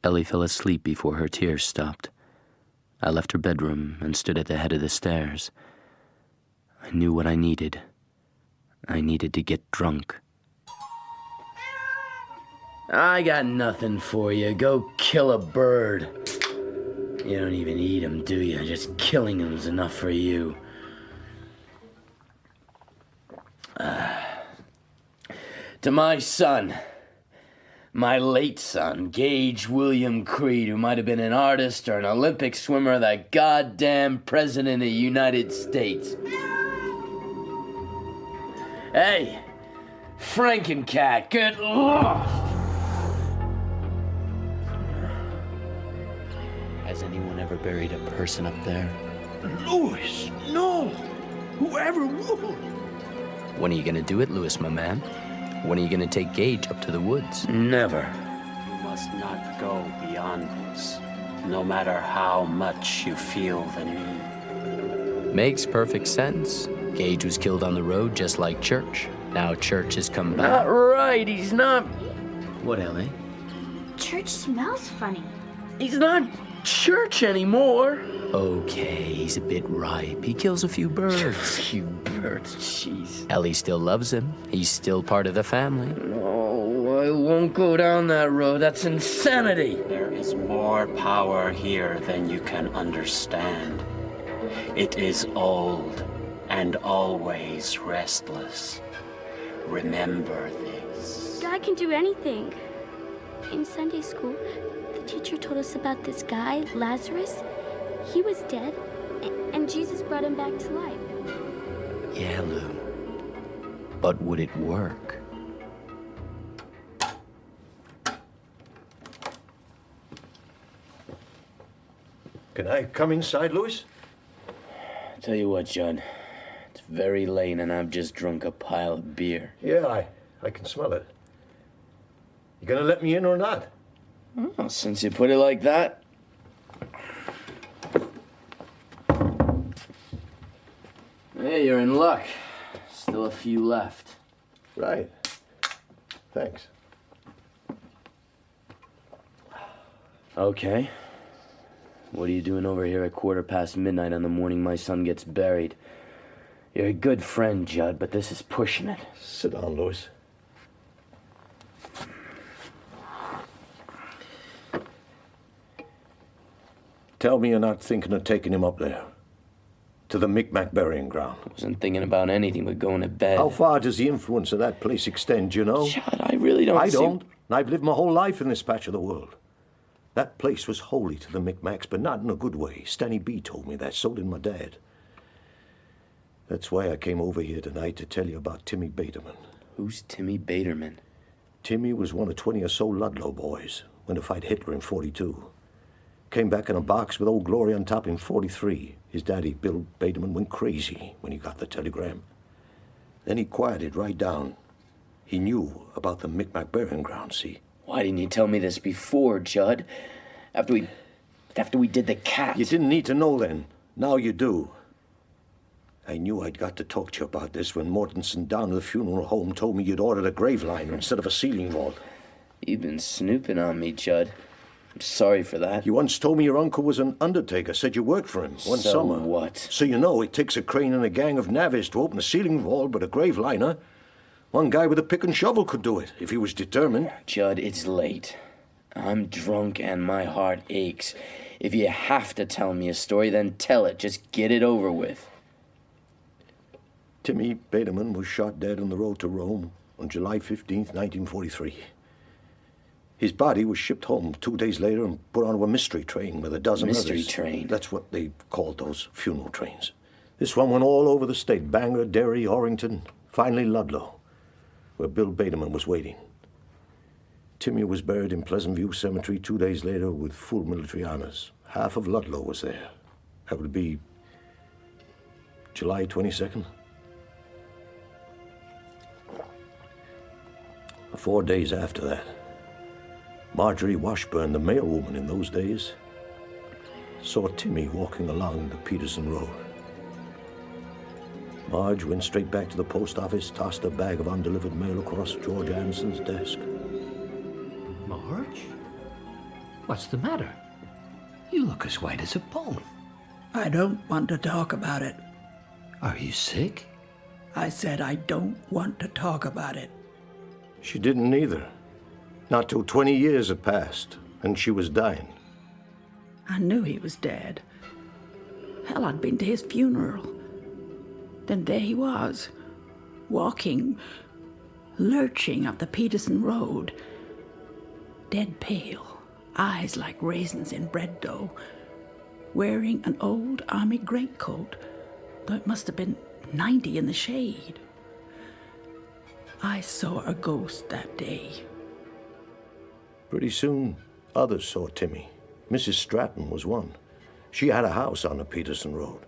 Ellie fell asleep before her tears stopped. I left her bedroom and stood at the head of the stairs. I knew what I needed. I needed to get drunk. I got nothing for you. Go kill a bird. You don't even eat them, do you? Just killing them's enough for you. To my son, my late son, Gage William Creed, who might have been an artist or an Olympic swimmer, the goddamn president of the United States. Hey, Frankencat, good Lord! Has anyone ever buried a person up there? Louis, no! Whoever would? When are you gonna do it, Louis, my man? When are you gonna take Gage up to the woods? Never. You must not go beyond this, no matter how much you feel the need. Makes perfect sense. Gage was killed on the road just like Church. Now Church has come back. Not right, he's not... What, Ellie? Church smells funny. He's not Church anymore. Okay, he's a bit ripe. He kills a few birds. A few birds, jeez. Ellie still loves him. He's still part of the family. No, I won't go down that road. That's insanity. There is more power here than you can understand. It is old and always restless. Remember this. God can do anything. In Sunday school, the teacher told us about this guy, Lazarus. He was dead, and Jesus brought him back to life. Yeah, Lou. But would it work? Can I come inside, Louis? Tell you what, Judd. It's very late, and I've just drunk a pile of beer. Yeah, I can smell it. You gonna let me in or not? Oh, since you put it like that. Hey, you're in luck. Still a few left. Right. Thanks. Okay. What are you doing over here at midnight on the morning my son gets buried? You're a good friend, Judd, but this is pushing it. Sit down, Louis. Tell me you're not thinking of taking him up there. To the Micmac burying ground. I wasn't thinking about anything but going to bed. How far does the influence of that place extend, you know? Judd, I really don't I don't. And I've lived my whole life in this patch of the world. That place was holy to the Micmacs, but not in a good way. Stanny B told me that, so did my dad. That's why I came over here tonight to tell you about Timmy Baterman. Who's Timmy Baterman? Timmy was one of 20 or so Ludlow boys. Went to fight Hitler in 42. Came back in a box with Old Glory on top in 43. His daddy, Bill Baterman, went crazy when he got the telegram. Then he quieted right down. He knew about the Micmac burying ground, see? Why didn't you tell me this before, Judd? After we did the cat. You didn't need to know then. Now you do. I knew I'd got to talk to you about this when Mortensen down at the funeral home told me you'd ordered a grave liner instead of a ceiling vault. You've been snooping on me, Judd. I'm sorry for that. You once told me your uncle was an undertaker, said you worked for him one summer. So what? So you know it takes a crane and a gang of navvies to open a ceiling vault, but a grave liner, one guy with a pick and shovel could do it, if he was determined. Judd, it's late. I'm drunk and my heart aches. If you have to tell me a story, then tell it. Just get it over with. Timmy Baterman was shot dead on the road to Rome on July 15th, 1943. His body was shipped home 2 days later and put onto a mystery train with a dozen others. Mystery train? That's what they called those funeral trains. This one went all over the state. Bangor, Derry, Orrington, finally Ludlow, where Bill Baterman was waiting. Timmy was buried in Pleasant View Cemetery 2 days later with full military honors. Half of Ludlow was there. That would be July 22nd. 4 days after that, Marjorie Washburn, the mailwoman in those days, saw Timmy walking along the Peterson Road. Marge went straight back to the post office, tossed a bag of undelivered mail across George Anson's desk. Marge? What's the matter? You look as white as a bone. I don't want to talk about it. Are you sick? I said I don't want to talk about it. She didn't either. Not till 20 years had passed, and she was dying. I knew he was dead. Hell, I'd been to his funeral. Then there he was, walking, lurching up the Peterson Road. Dead pale, eyes like raisins in bread dough, wearing an old army greatcoat, though it must have been 90 in the shade. I saw a ghost that day. Pretty soon, others saw Timmy. Mrs. Stratton was one. She had a house on the Peterson Road.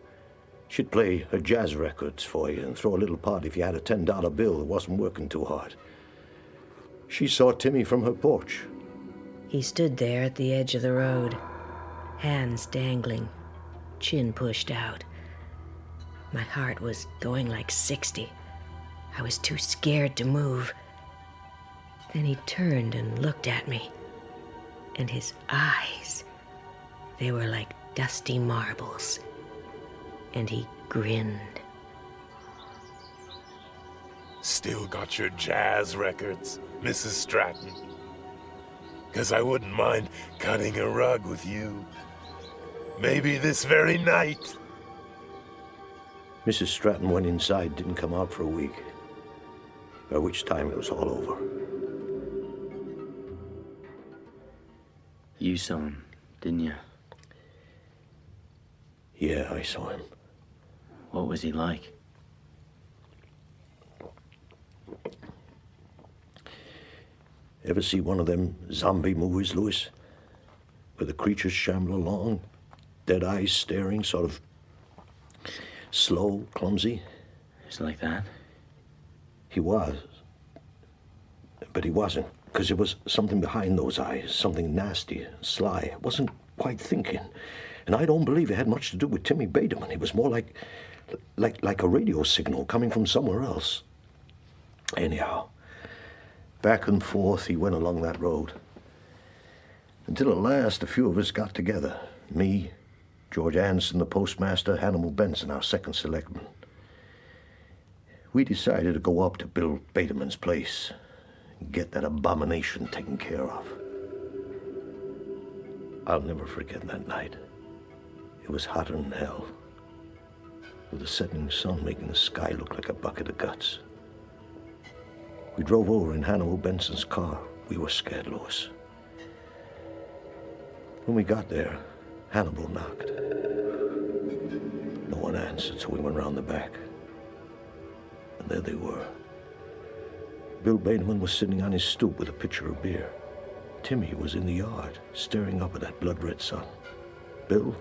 She'd play her jazz records for you and throw a little party if you had a $10 bill that wasn't working too hard. She saw Timmy from her porch. He stood there at the edge of the road, hands dangling, chin pushed out. My heart was going like 60. I was too scared to move. Then he turned and looked at me, and his eyes, they were like dusty marbles, and he grinned. Still got your jazz records, Mrs. Stratton? 'Cause I wouldn't mind cutting a rug with you. Maybe this very night. Mrs. Stratton went inside, didn't come out for a week, by which time it was all over. You saw him, didn't you? Yeah, I saw him. What was he like? Ever see one of them zombie movies, Louis? Where the creatures shamble along, dead eyes staring, sort of slow, clumsy? It's like that? He was. But he wasn't, because there was something behind those eyes, something nasty, sly. I wasn't quite thinking. And I don't believe it had much to do with Timmy Baterman. It was more like a radio signal coming from somewhere else. Anyhow, back and forth he went along that road. Until at last a few of us got together. Me, George Anderson, the postmaster, Hannibal Benson, our second selectman. We decided to go up to Bill Baterman's place and get that abomination taken care of. I'll never forget that night. It was hotter than hell, with the setting sun making the sky look like a bucket of guts. We drove over in Hannibal Benson's car. We were scared, Louis. When we got there, Hannibal knocked. No one answered, so we went round the back. And there they were. Bill Baterman was sitting on his stoop with a pitcher of beer. Timmy was in the yard, staring up at that blood-red sun. Bill,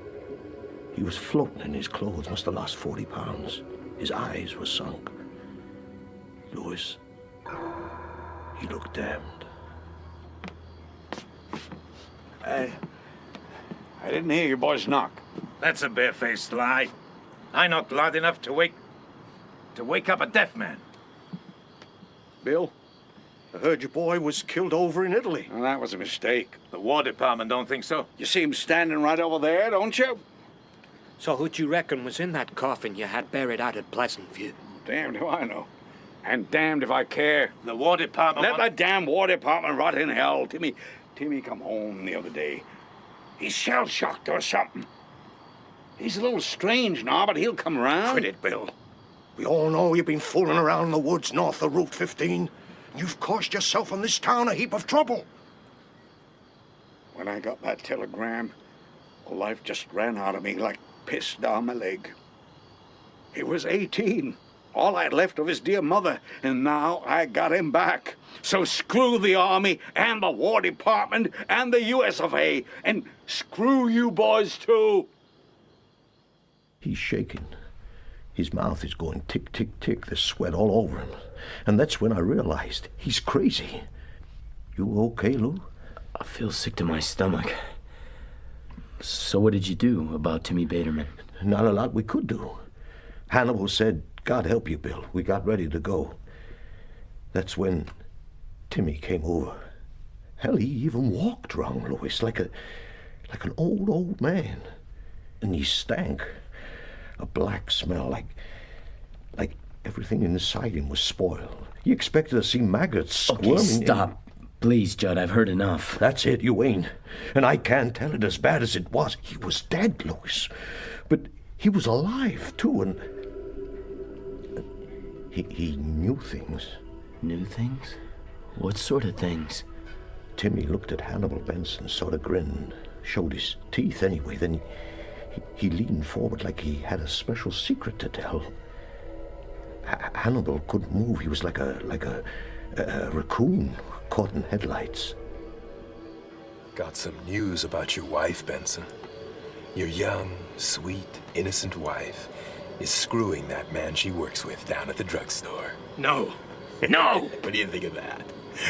he was floating in his clothes, must have lost 40 pounds. His eyes were sunk. Louis, he looked damned. I didn't hear your boy's knock. That's a barefaced lie. I knocked loud enough to wake up a deaf man. Bill, I heard your boy was killed over in Italy. Well, that was a mistake. The War Department don't think so. You see him standing right over there, don't you? So who'd you reckon was in that coffin you had buried out at Pleasant View? Damned if I know. And damned if I care. The War Department... Let the damn War Department rot in hell. Timmy come home the other day. He's shell-shocked or something. He's a little strange now, but he'll come around. Quit it, Bill. We all know you've been fooling around in the woods north of Route 15. You've caused yourself and this town a heap of trouble. When I got that telegram, life just ran out of me like piss down my leg. He was 18. All I'd left of his dear mother, and now I got him back. So screw the Army and the War Department and the US of A, and screw you boys too. He's shaking. His mouth is going tick, tick, tick. There's sweat all over him. And that's when I realized he's crazy. You okay, Lou? I feel sick to my stomach. So what did you do about Timmy Baterman? Not a lot we could do. Hannibal said, God help you, Bill. We got ready to go. That's when Timmy came over. Hell, he even walked wrong, Louis, like an old man. And he stank. A black smell, like everything inside him was spoiled. He expected to see maggots squirming. Okay, stop. Please, Judd, I've heard enough. That's it, you ain't. And I can't tell it as bad as it was. He was dead, Louis. But he was alive, too, and he knew things. Knew things? What sort of things? Timmy looked at Hannibal Benson, sort of grinned, showed his teeth anyway, then he leaned forward like he had a special secret to tell. Hannibal couldn't move. He was like a raccoon caught in headlights. Got some news about your wife, Benson. Your young, sweet, innocent wife is screwing that man she works with down at the drugstore. No. No! What do you think of that?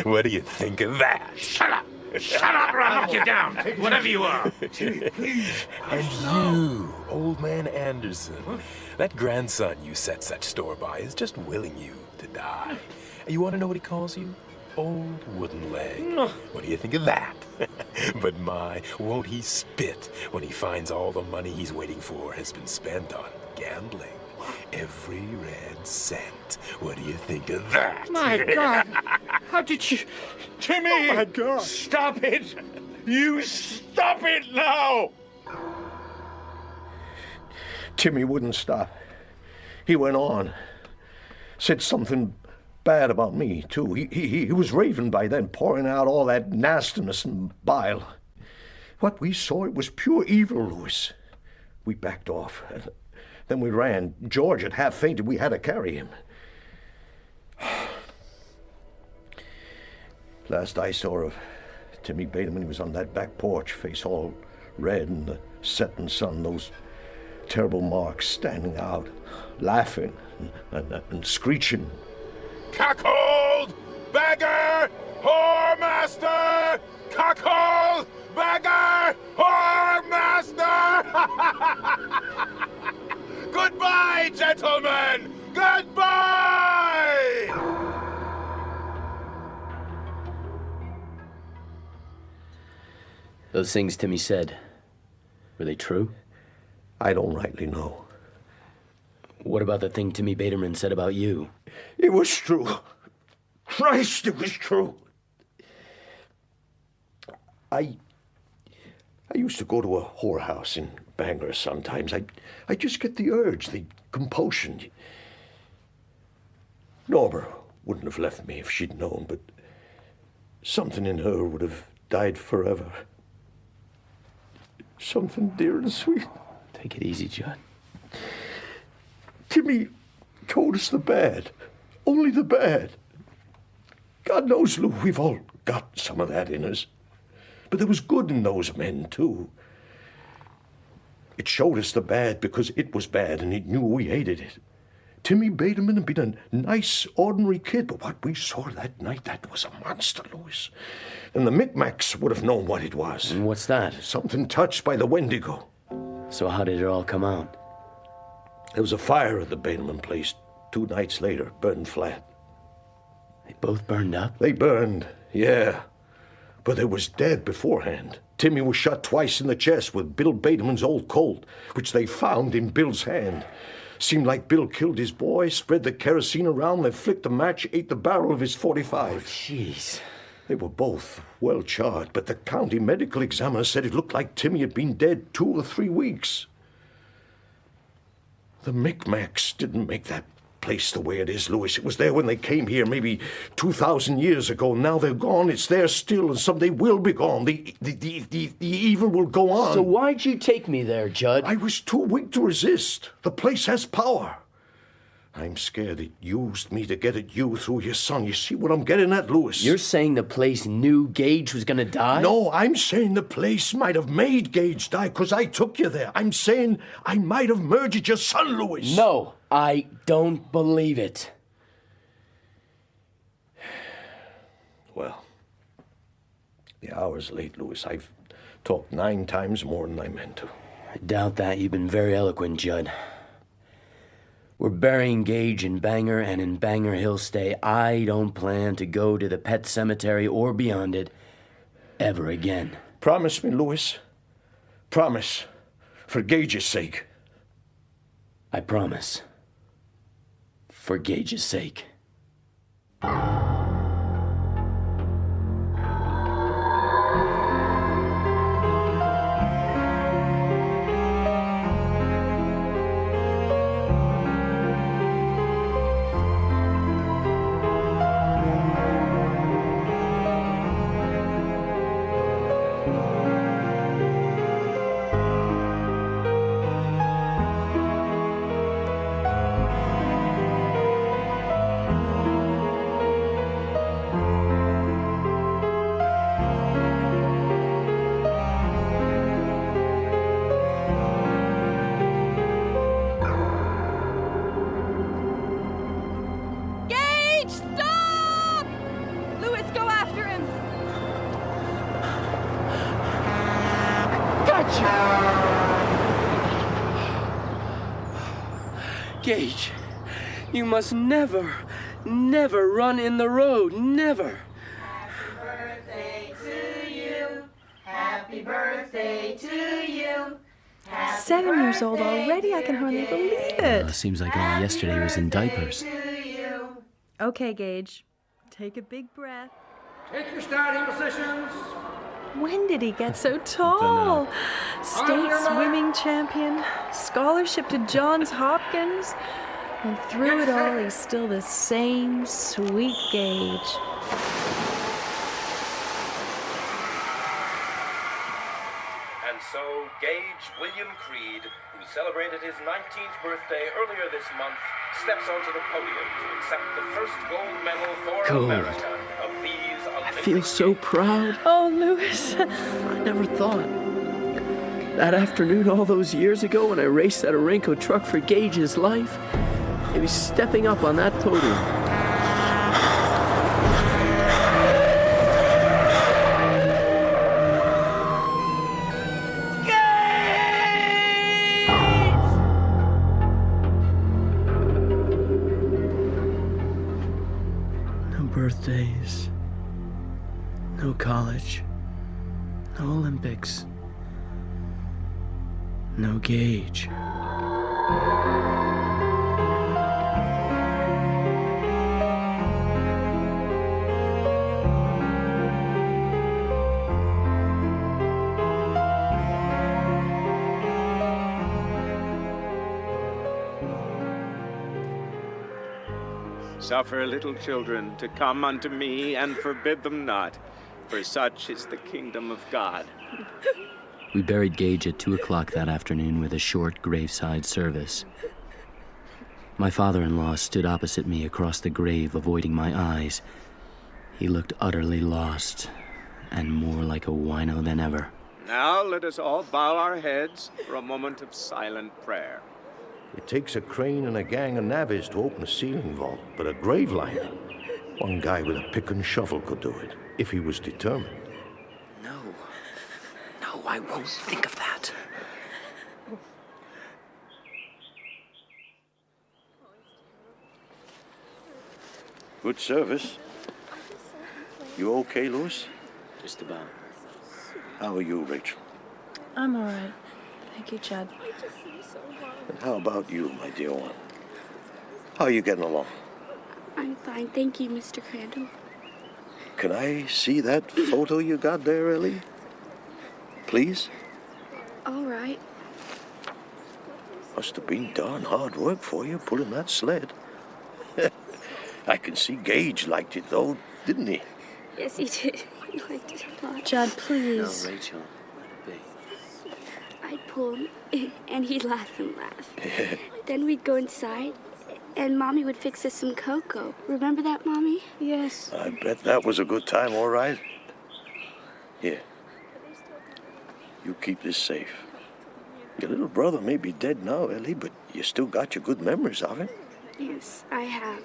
What do you think of that? Shut up! Shut up or I'll knock you down, whatever you are. And you, old man Anderson, that grandson you set such store by is just willing you to die. You want to know what he calls you? Old wooden leg. What do you think of that? But my, won't he spit when he finds all the money he's waiting for has been spent on gambling? Every red cent. What do you think of that? My God! How did you... Timmy! Oh, my God! Stop it! You stop it now! Timmy wouldn't stop. He went on. Said something bad about me, too. He was raving by then, pouring out all that nastiness and bile. What we saw, it was pure evil, Louis. We backed off. Then we ran. George had half fainted. We had to carry him. Last I saw of Timmy Baterman, he was on that back porch, face all red in the setting sun, those terrible marks standing out, laughing and screeching. Cuckold! Beggar! Whoremaster! Cuckold! Beggar! Whoremaster! Goodbye, gentlemen! Goodbye! Those things Timmy said, were they true? I don't rightly know. What about the thing Timmy Baterman said about you? It was true. Christ, it was true. I used to go to a whorehouse in Bangor sometimes. I just get the urge, the compulsion. Norma wouldn't have left me if she'd known, but something in her would have died forever. Something dear and sweet. Take it easy, Judd. Timmy told us the bad. Only the bad. God knows, Lou, we've all got some of that in us. But there was good in those men, too. It showed us the bad because it was bad, and it knew we hated it. Timmy Baterman had been a nice, ordinary kid, but what we saw that night, that was a monster, Louis. And the Micmacs would have known what it was. And what's that? Something touched by the Wendigo. So how did it all come out? There was a fire at the Baterman place 2 nights later, burned flat. They both burned up? They burned, yeah. But they was dead beforehand. Timmy was shot twice in the chest with Bill Baterman's old Colt, which they found in Bill's hand. Seemed like Bill killed his boy, spread the kerosene around, then flicked a match, ate the barrel of his .45. Oh, jeez. They were both well charred, but the county medical examiner said it looked like Timmy had been dead 2 or 3 weeks. The Micmacs didn't make that place the way it is, Louis. It was there when they came here, maybe 2,000 years ago. Now they're gone. It's there still, and someday will be gone. The evil will go on. So why'd you take me there, Judd? I was too weak to resist. The place has power. I'm scared it used me to get at you through your son. You see what I'm getting at, Louis? You're saying the place knew Gage was gonna die? No, I'm saying the place might have made Gage die because I took you there. I'm saying I might have murdered your son, Louis. No, I don't believe it. Well, the hour's late, Louis. I've talked 9 times more than I meant to. I doubt that. You've been very eloquent, Judd. We're burying Gage in Bangor, and in Bangor he'll stay. I don't plan to go to the Pet Sematary or beyond it ever again. Promise me, Louis. Promise. For Gage's sake. I promise. For Gage's sake. Gage, you must never run in the road. Never. Happy birthday to you. Happy birthday to you. 7 years old already? I can hardly believe it. Seems like only yesterday he was in diapers. Okay, Gage. Take a big breath. Take your starting positions. When did he get so tall? State swimming champion, scholarship to Johns Hopkins, and through it all, he's still the same sweet Gage. And so, Gage William Creed, who celebrated his 19th birthday earlier this month, steps onto the podium to accept the first gold medal for America of these Olympic I feel so proud. Oh, Louis. I never thought. That afternoon all those years ago when I raced that Orenco truck for Gage's life, he was stepping up on that podium. Birthdays, no college, no Olympics, no Gage. Suffer little children to come unto me, and forbid them not, for such is the kingdom of God. We buried Gage at 2 o'clock that afternoon with a short graveside service. My father-in-law stood opposite me across the grave, avoiding my eyes. He looked utterly lost, and more like a wino than ever. Now let us all bow our heads for a moment of silent prayer. It takes a crane and a gang of navvies to open a ceiling vault, but a grave liner, one guy with a pick and shovel could do it, if he was determined. No, I won't think of that. Good service. You okay, Louis? Just about. How are you, Rachel? I'm all right. Thank you, Judd. And how about you, my dear one? How are you getting along? I'm fine, thank you, Mr. Crandall. Can I see that photo you got there, Ellie? Please? All right. Must have been darn hard work for you, pulling that sled. I can see Gage liked it, though, didn't he? Yes, he did. He liked it a lot. Judd, please. No, Rachel, let it be. I'd pull him, and he'd laugh and laugh. Then we'd go inside, and Mommy would fix us some cocoa. Remember that, Mommy? Yes. I bet that was a good time, all right. Here. You keep this safe. Your little brother may be dead now, Ellie, but you still got your good memories of him. Yes, I have.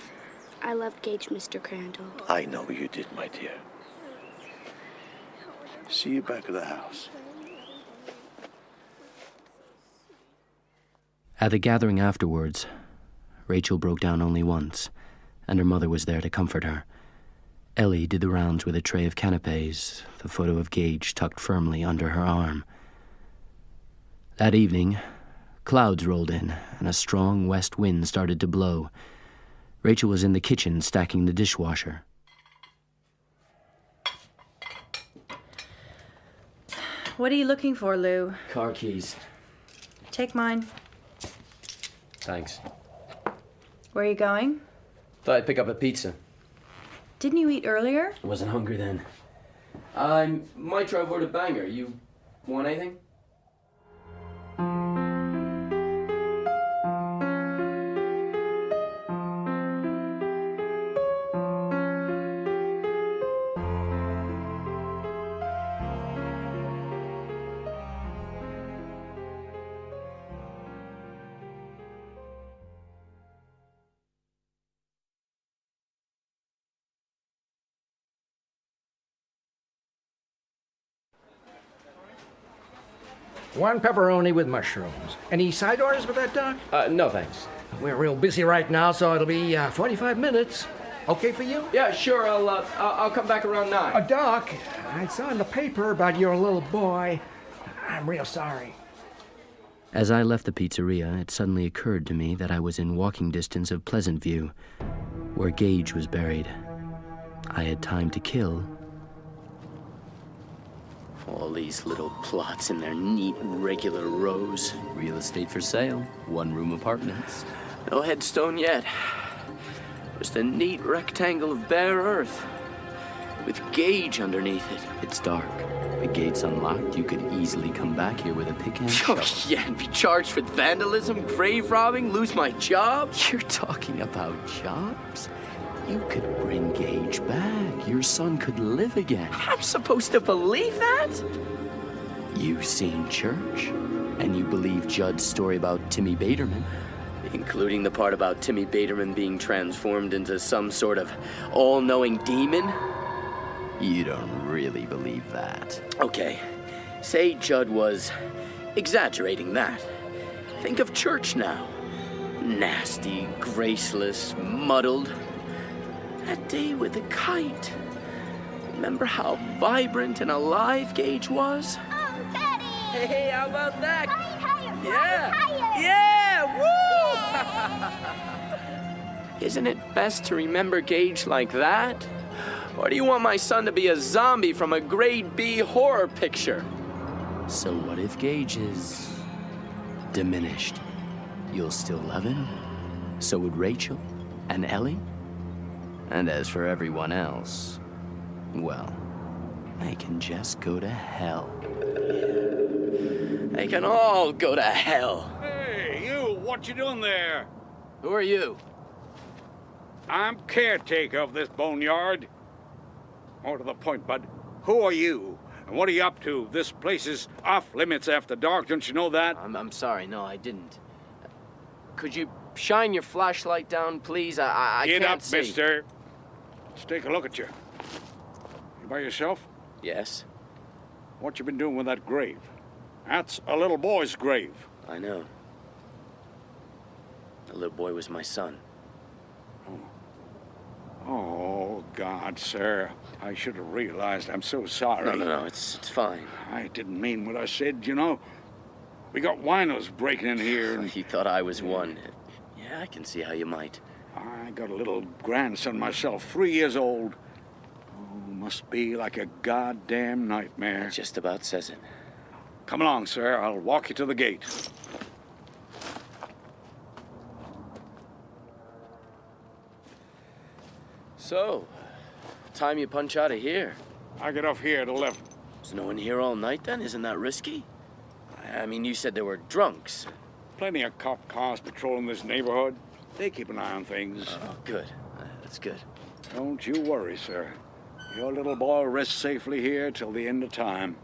I loved Gage, Mr. Crandall. I know you did, my dear. See you back at the house. At the gathering afterwards, Rachel broke down only once, and her mother was there to comfort her. Ellie did the rounds with a tray of canapes, the photo of Gage tucked firmly under her arm. That evening, clouds rolled in, and a strong west wind started to blow. Rachel was in the kitchen stacking the dishwasher. What are you looking for, Lou? Car keys. Take mine. Thanks. Where are you going? Thought I'd pick up a pizza. Didn't you eat earlier? I wasn't hungry then. I might try word of banger. You want anything? One pepperoni with mushrooms. Any side orders with that, Doc? No thanks. We're real busy right now, so it'll be 45 minutes. Okay for you? Yeah, sure. I'll come back around 9. Doc, I saw in the paper about your little boy. I'm real sorry. As I left the pizzeria, it suddenly occurred to me that I was in walking distance of Pleasant View, where Gage was buried. I had time to kill. All these little plots in their neat, regular rows. Real estate for sale. One-room apartments. No headstone yet. Just a neat rectangle of bare earth. With Gage underneath it. It's dark. The gate's unlocked. You could easily come back here with a pick and shovel. Oh, yeah, and be charged with vandalism, grave robbing, lose my job? You're talking about jobs? You could bring Gage back. Your son could live again. I'm supposed to believe that? You've seen church, and you believe Judd's story about Timmy Baterman, including the part about Timmy Baterman being transformed into some sort of all-knowing demon? You don't really believe that. Okay, say Judd was exaggerating that. Think of church now. Nasty, graceless, muddled. That day with the kite. Remember how vibrant and alive Gage was? Oh, Daddy! Hey, how about that? Higher, Yeah! higher. Yeah! Woo! Isn't it best to remember Gage like that? Or do you want my son to be a zombie from a grade B horror picture? So what if Gage is diminished? You'll still love him? So would Rachel and Ellie? And as for everyone else, well, they can just go to hell. They can all go to hell. Hey, you, what you doing there? Who are you? I'm caretaker of this boneyard. More to the point, bud. Who are you? And what are you up to? This place is off limits after dark, don't you know that? I'm sorry, no, I didn't. Could you shine your flashlight down, please? I Get can't up, see. mister. Let's take a look at you. You by yourself? Yes. What you been doing with that grave? That's a little boy's grave. I know. The little boy was my son. Oh, God, sir. I should have realized. I'm so sorry. No, it's fine. I didn't mean what I said, you know. We got winos breaking in here. And He thought I was one. Yeah, I can see how you might. I got a little grandson myself, 3 years old. Oh, must be like a goddamn nightmare. That just about says it. Come along, sir. I'll walk you to the gate. So, what time you punch out of here? I get off here at 11. Was no one here all night then? Isn't that risky? I mean, you said there were drunks. Plenty of cop cars patrolling this neighborhood. They keep an eye on things. Oh, good. That's good. Don't you worry, sir. Your little boy rests safely here till the end of time.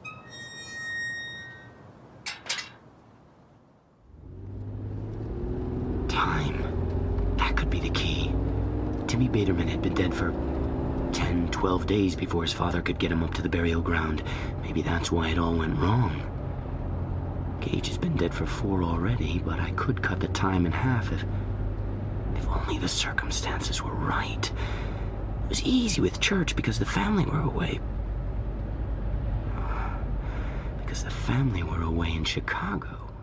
Time. That could be the key. Timmy Baterman had been dead for 10, 12 days before his father could get him up to the burial ground. Maybe that's why it all went wrong. Gage has been dead for 4 already, but I could cut the time in half if only the circumstances were right. It was easy with church because the family were away. Because the family were away in Chicago.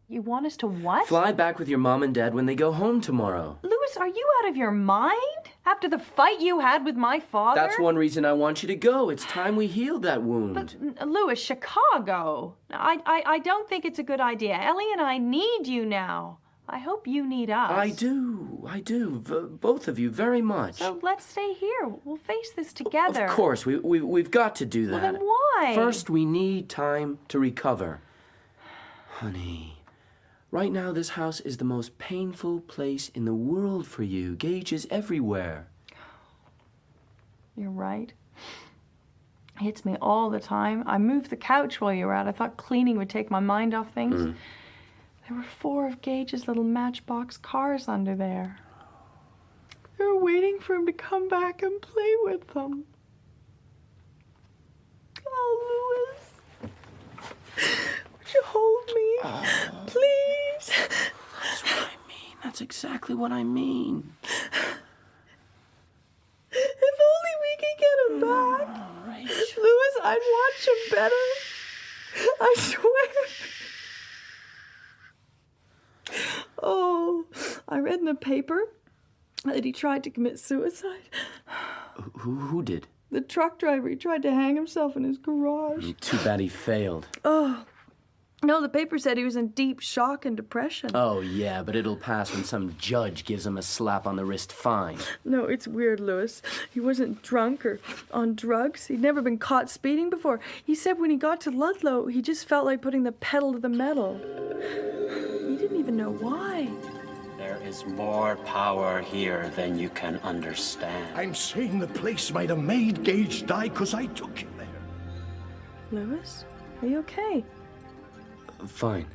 You want us to what? Fly back with your mom and dad when they go home tomorrow. Louis, are you out of your mind? After the fight you had with my father? That's one reason I want you to go. It's time we healed that wound. But, Louis, Chicago. I don't think it's a good idea. Ellie and I need you now. I hope you need us. I do. Both of you very much. So let's stay here. We'll face this together. Of course, we've got to do that. Well, then why? First, we need time to recover. Honey, right now this house is the most painful place in the world for you. Gage is everywhere. You're right. It hits me all the time. I moved the couch while you were out. I thought cleaning would take my mind off things. There were 4 of Gage's little matchbox cars under there. They were waiting for him to come back and play with them. Oh, Louis. Would you hold me? Please? That's what I mean. That's exactly what I mean. If only we could get him back. Louis, I'd watch him better. I swear. Oh, I read in the paper that he tried to commit suicide. Who did? The truck driver. He tried to hang himself in his garage. Too bad he failed. Oh, no, the paper said he was in deep shock and depression. Oh, yeah, but it'll pass when some judge gives him a slap on the wrist fine. No, it's weird, Louis. He wasn't drunk or on drugs. He'd never been caught speeding before. He said when he got to Ludlow, he just felt like putting the pedal to the metal. He didn't even know why. There is more power here than you can understand. I'm saying the place might have made Gage die because I took him there. Louis, are you okay? Fine.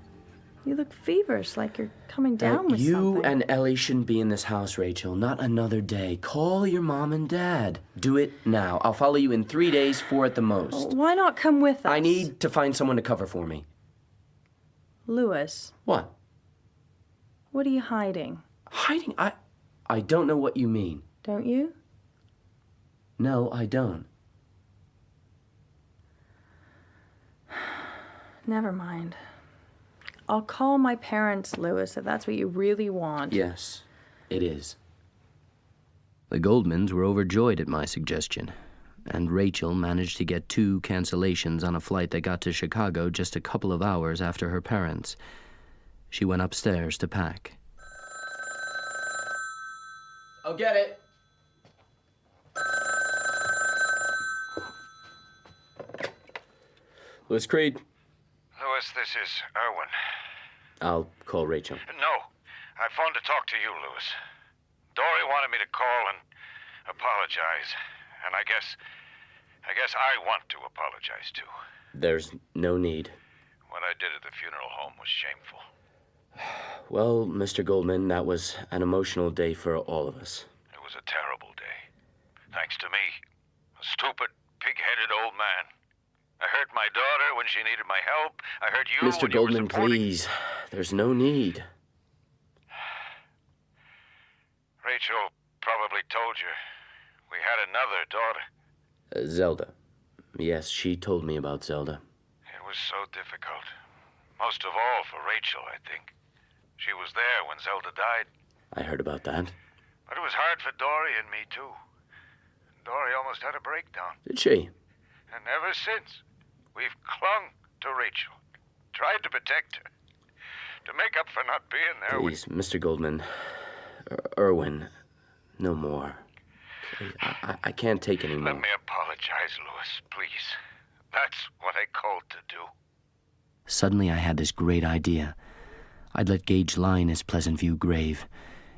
You look feverish, like you're coming down with you something. and Ellie shouldn't be in this house, Rachel. Not another day. Call your mom and dad. Do it now. I'll follow you in 3 days, 4 at the most. Why not come with us? I need to find someone to cover for me. Louis. What? What are you hiding? Hiding? I don't know what you mean. Don't you? No, I don't. Never mind. I'll call my parents, Louis, if that's what you really want. Yes, it is. The Goldmans were overjoyed at my suggestion, and Rachel managed to get 2 cancellations on a flight that got to Chicago just a couple of hours after her parents. She went upstairs to pack. I'll get it. Louis Creed. Louis, this is Irwin. I'll call Rachel. No, I phoned to talk to you, Louis. Dory wanted me to call and apologize, and I guess I want to apologize too. There's no need. What I did at the funeral home was shameful. Well, Mr. Goldman, that was an emotional day for all of us. It was a terrible day. Thanks to me, a stupid, pig-headed old man. I hurt my daughter when she needed my help. I hurt you Mr. when you were Goldman, supporting... please. There's no need. Rachel probably told you we had another daughter. Zelda. Yes, she told me about Zelda. It was so difficult. Most of all for Rachel, I think. She was there when Zelda died. I heard about that. But it was hard for Dory and me, too. Dory almost had a breakdown. Did she? And ever since, we've clung to Rachel, tried to protect her, to make up for not being there. Please, Mr. Goldman, Irwin, no more. Please, I can't take any more. Let me apologize, Louis, please. That's what I called to do. Suddenly I had this great idea. I'd let Gage lie in his Pleasant View grave.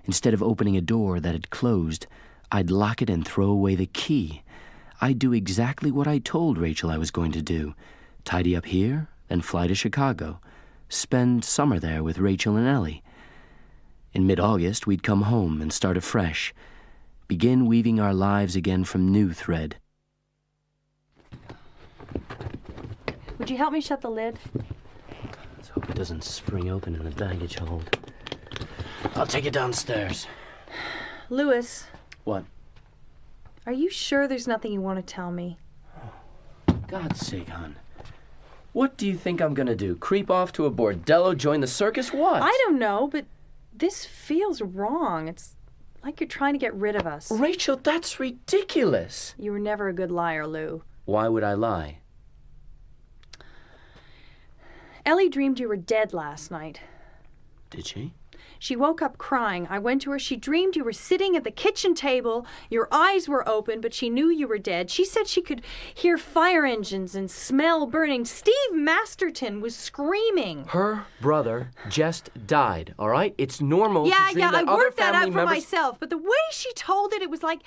Instead of opening a door that had closed, I'd lock it and throw away the key. I'd do exactly what I told Rachel I was going to do. Tidy up here, then fly to Chicago. Spend summer there with Rachel and Ellie. In mid-August, we'd come home and start afresh. Begin weaving our lives again from new thread. Would you help me shut the lid? Let's hope it doesn't spring open in the baggage hold. I'll take it downstairs. Louis, What? Are you sure there's nothing you want to tell me? God's sake, hon. What do you think I'm gonna do? Creep off to a bordello, join the circus? What? I don't know, but this feels wrong. It's like you're trying to get rid of us. Rachel, that's ridiculous. You were never a good liar, Lou. Why would I lie? Ellie dreamed you were dead last night. Did she? She woke up crying. I went to her. She dreamed you were sitting at the kitchen table. Your eyes were open, but she knew you were dead. She said she could hear fire engines and smell burning. Steve Masterton was screaming. Her brother just died, all right? It's normal to dream that I other worked that family out for members... myself, but the way she told it, it was like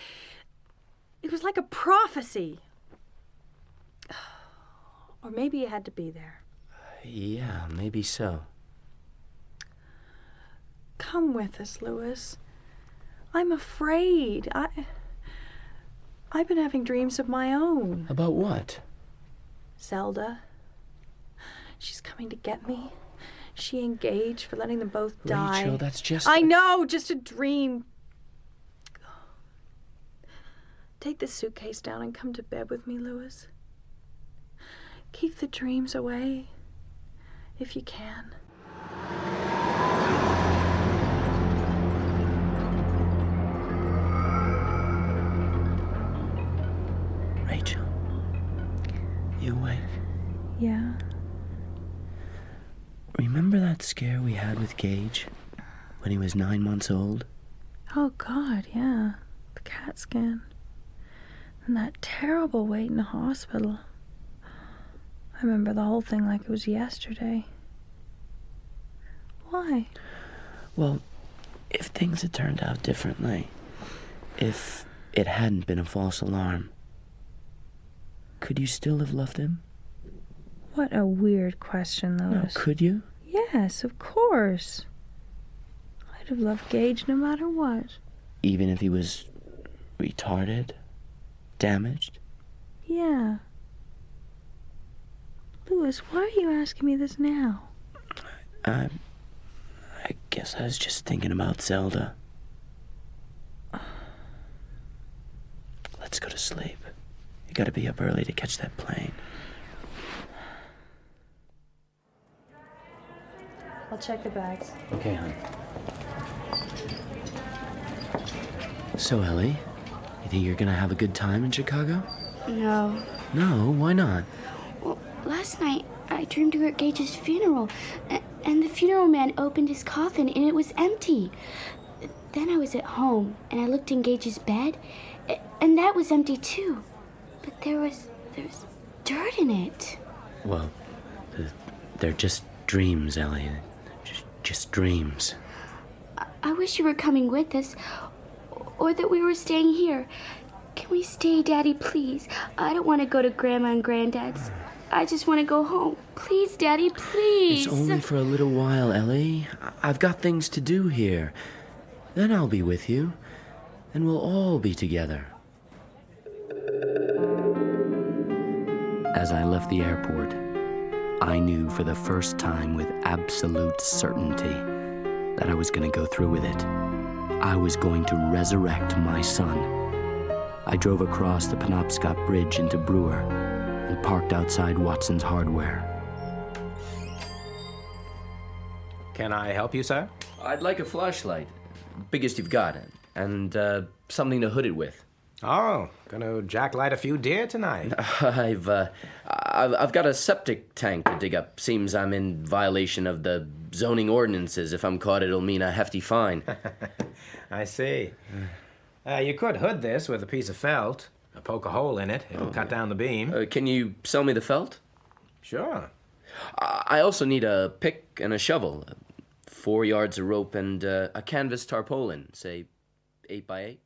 a prophecy. Or maybe you had to be there. Yeah, maybe so. Come with us, Louis. I'm afraid. I've been having dreams of my own. About what? Zelda. She's coming to get me. She engaged for letting them both die. Rachel, that's just... I know, just a dream. Take this suitcase down and come to bed with me, Louis. Keep the dreams away, if you can. Rachel, you awake? Yeah. Remember that scare we had with Gage when he was 9 months old? Oh, God, yeah. The CAT scan. And that terrible wait in the hospital. I remember the whole thing like it was yesterday. Why? Well, if things had turned out differently, if it hadn't been a false alarm, could you still have loved him? What a weird question, Louis. No, could you? Yes, of course. I'd have loved Gage no matter what. Even if he was retarded? Damaged? Yeah. Louis, why are you asking me this now? I guess I was just thinking about Zelda. Let's go to sleep. You gotta be up early to catch that plane. I'll check the bags. Okay, hon. So, Ellie, you think you're gonna have a good time in Chicago? No. No, why not? Well, last night I dreamed we were at Gage's funeral, and the funeral man opened his coffin and it was empty. Then I was at home and I looked in Gage's bed, and that was empty too. But there was dirt in it. Well, they're just dreams, Ellie. Just dreams. I wish you were coming with us, or that we were staying here. Can we stay, Daddy, please? I don't want to go to Grandma and Granddad's. I just want to go home. Please, Daddy, please. It's only for a little while, Ellie. I've got things to do here. Then I'll be with you, and we'll all be together. As I left the airport, I knew for the first time with absolute certainty that I was going to go through with it. I was going to resurrect my son. I drove across the Penobscot Bridge into Brewer and parked outside Watson's Hardware. Can I help you, sir? I'd like a flashlight, biggest you've got, and something to hood it with. Oh, gonna jacklight a few deer tonight. I've got a septic tank to dig up. Seems I'm in violation of the zoning ordinances. If I'm caught, it'll mean a hefty fine. I see. You could hood this with a piece of felt. Poke a hole in it. It'll cut down the beam. Can you sell me the felt? Sure. I also need a pick and a shovel, 4 yards of rope, and a canvas tarpaulin, say 8 by 8.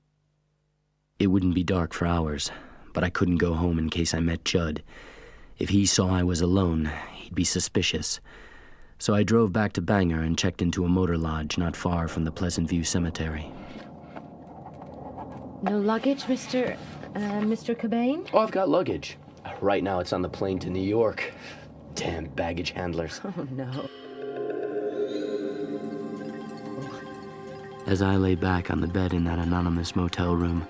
It wouldn't be dark for hours, but I couldn't go home in case I met Judd. If he saw I was alone, he'd be suspicious. So I drove back to Bangor and checked into a motor lodge not far from the Pleasant View Cemetery. No luggage, Mr. Cobain? Oh, I've got luggage. Right now it's on the plane to New York. Damn baggage handlers. Oh, no. As I lay back on the bed in that anonymous motel room,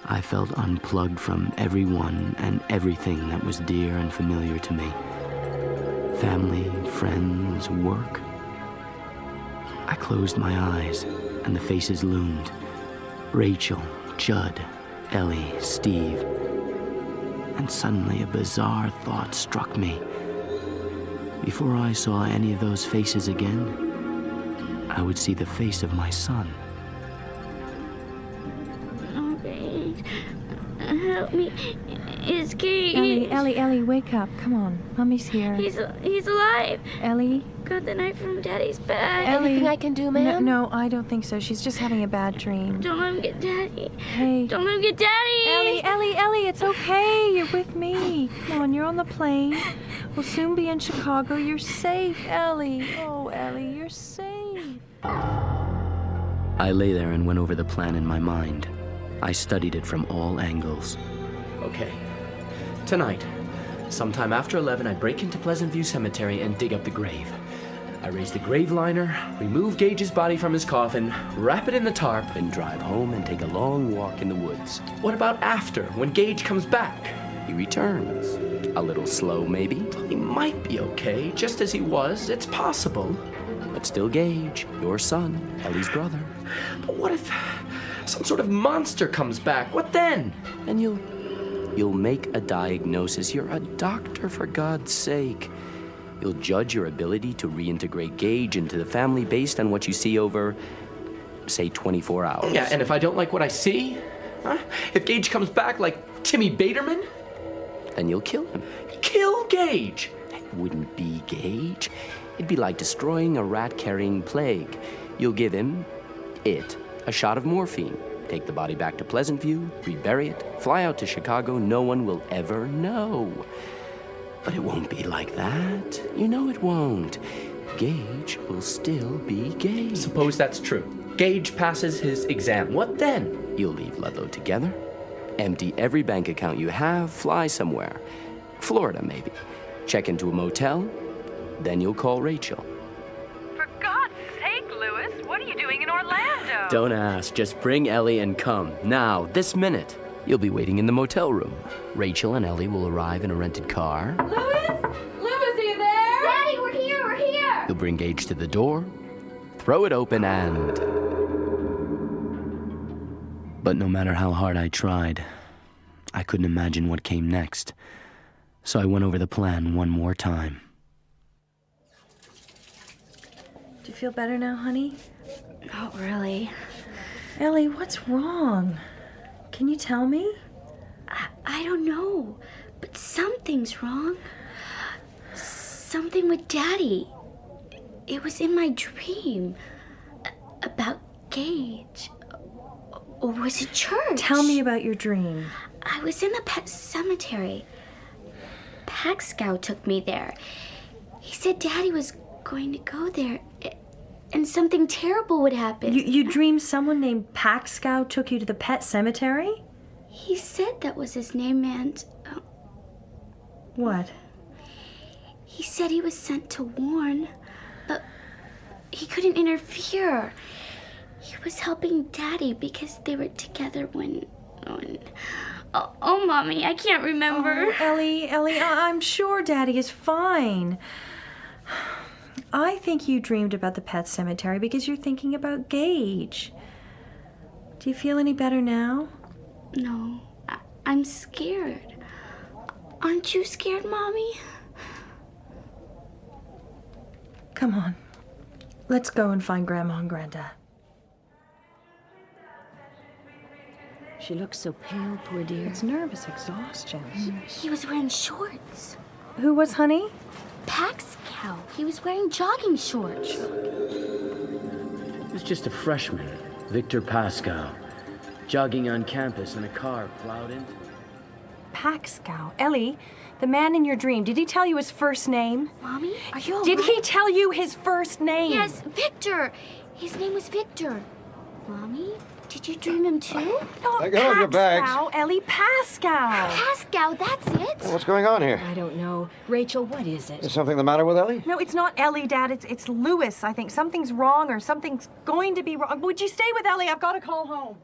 I felt unplugged from everyone and everything that was dear and familiar to me. Family, friends, work. I closed my eyes, and the faces loomed. Rachel, Judd, Ellie, Steve. And suddenly a bizarre thought struck me. Before I saw any of those faces again, I would see the face of my son. Oh, Gage. Help me. It's Gage. Ellie, wake up. Come on. Mommy's here. He's alive. Ellie? Got the knife from Daddy's bag. Ellie. I can do, ma'am? No, I don't think so. She's just having a bad dream. Don't let him get Daddy. Hey. Don't let him get Daddy. Ellie, it's okay. You're with me. Come on, you're on the plane. We'll soon be in Chicago. You're safe, Ellie. Oh, Ellie, you're safe. I lay there and went over the plan in my mind. I studied it from all angles. Okay. Tonight, sometime after 11, I break into Pleasant View Cemetery and dig up the grave. I raise the grave liner, remove Gage's body from his coffin, wrap it in the tarp, and drive home and take a long walk in the woods. What about after, when Gage comes back? He returns. A little slow, maybe. He might be okay, just as he was. It's possible. But still Gage, your son, Ellie's brother. But what if some sort of monster comes back? What then? And you'll make a diagnosis. You're a doctor, for God's sake. You'll judge your ability to reintegrate Gage into the family based on what you see over, say, 24 hours. Yeah, and if I don't like what I see, if Gage comes back like Timmy Baterman, then you'll kill him. Kill Gage! It wouldn't be Gage. It'd be like destroying a rat-carrying plague. You'll give him, a shot of morphine. Take the body back to Pleasant View, rebury it, fly out to Chicago. No one will ever know. But it won't be like that. You know it won't. Gage will still be Gage. Suppose that's true. Gage passes his exam. What then? You'll leave Ludlow together, empty every bank account you have, fly somewhere. Florida, maybe. Check into a motel. Then you'll call Rachel. For God's sake, Lewis, what are you doing in Orlando? Don't ask. Just bring Ellie and come. Now, this minute. You'll be waiting in the motel room. Rachel and Ellie will arrive in a rented car. Lewis, are you there? Daddy, we're here. You'll bring Gage to the door, throw it open, and... But no matter how hard I tried, I couldn't imagine what came next. So I went over the plan one more time. Do you feel better now, honey? Not really. Ellie, what's wrong? Can you tell me? I don't know, but something's wrong. Something with Daddy. It was in my dream. About Gage. Or was it church? Tell me about your dream. I was in the Pet Sematary. Pack Scout took me there. He said Daddy was going to go there and something terrible would happen. You dreamed someone named Pack Scout took you to the Pet Sematary? He said that was his name, and... What? He said he was sent to warn, but he couldn't interfere. He was helping Daddy because they were together when Oh, Mommy, I can't remember. Oh, Ellie, I'm sure Daddy is fine. I think you dreamed about the Pet Sematary because you're thinking about Gage. Do you feel any better now? No, I'm scared. Aren't you scared, Mommy? Come on. Let's go and find Grandma and Grandad. She looks so pale, poor dear. It's nervous exhaustion. He was wearing shorts. Who was, honey? Pack Scout. He was wearing jogging shorts. He was just a freshman, Victor Pascal, jogging on campus in a car plowed into... Pack Scout. Ellie, the man in your dream, did he tell you his first name? Mommy, are you all Did right? he tell you his first name? Yes, Victor. His name was Victor. Mommy, Did you dream him too? Not Let go of your bags. Pascal, Ellie, Pascal. Pascal, that's it. What's going on here? I don't know. Rachel, what is it? Is something the matter with Ellie? No, it's not Ellie, Dad. It's Louis, I think. Something's wrong or something's going to be wrong. Would you stay with Ellie? I've got to call home.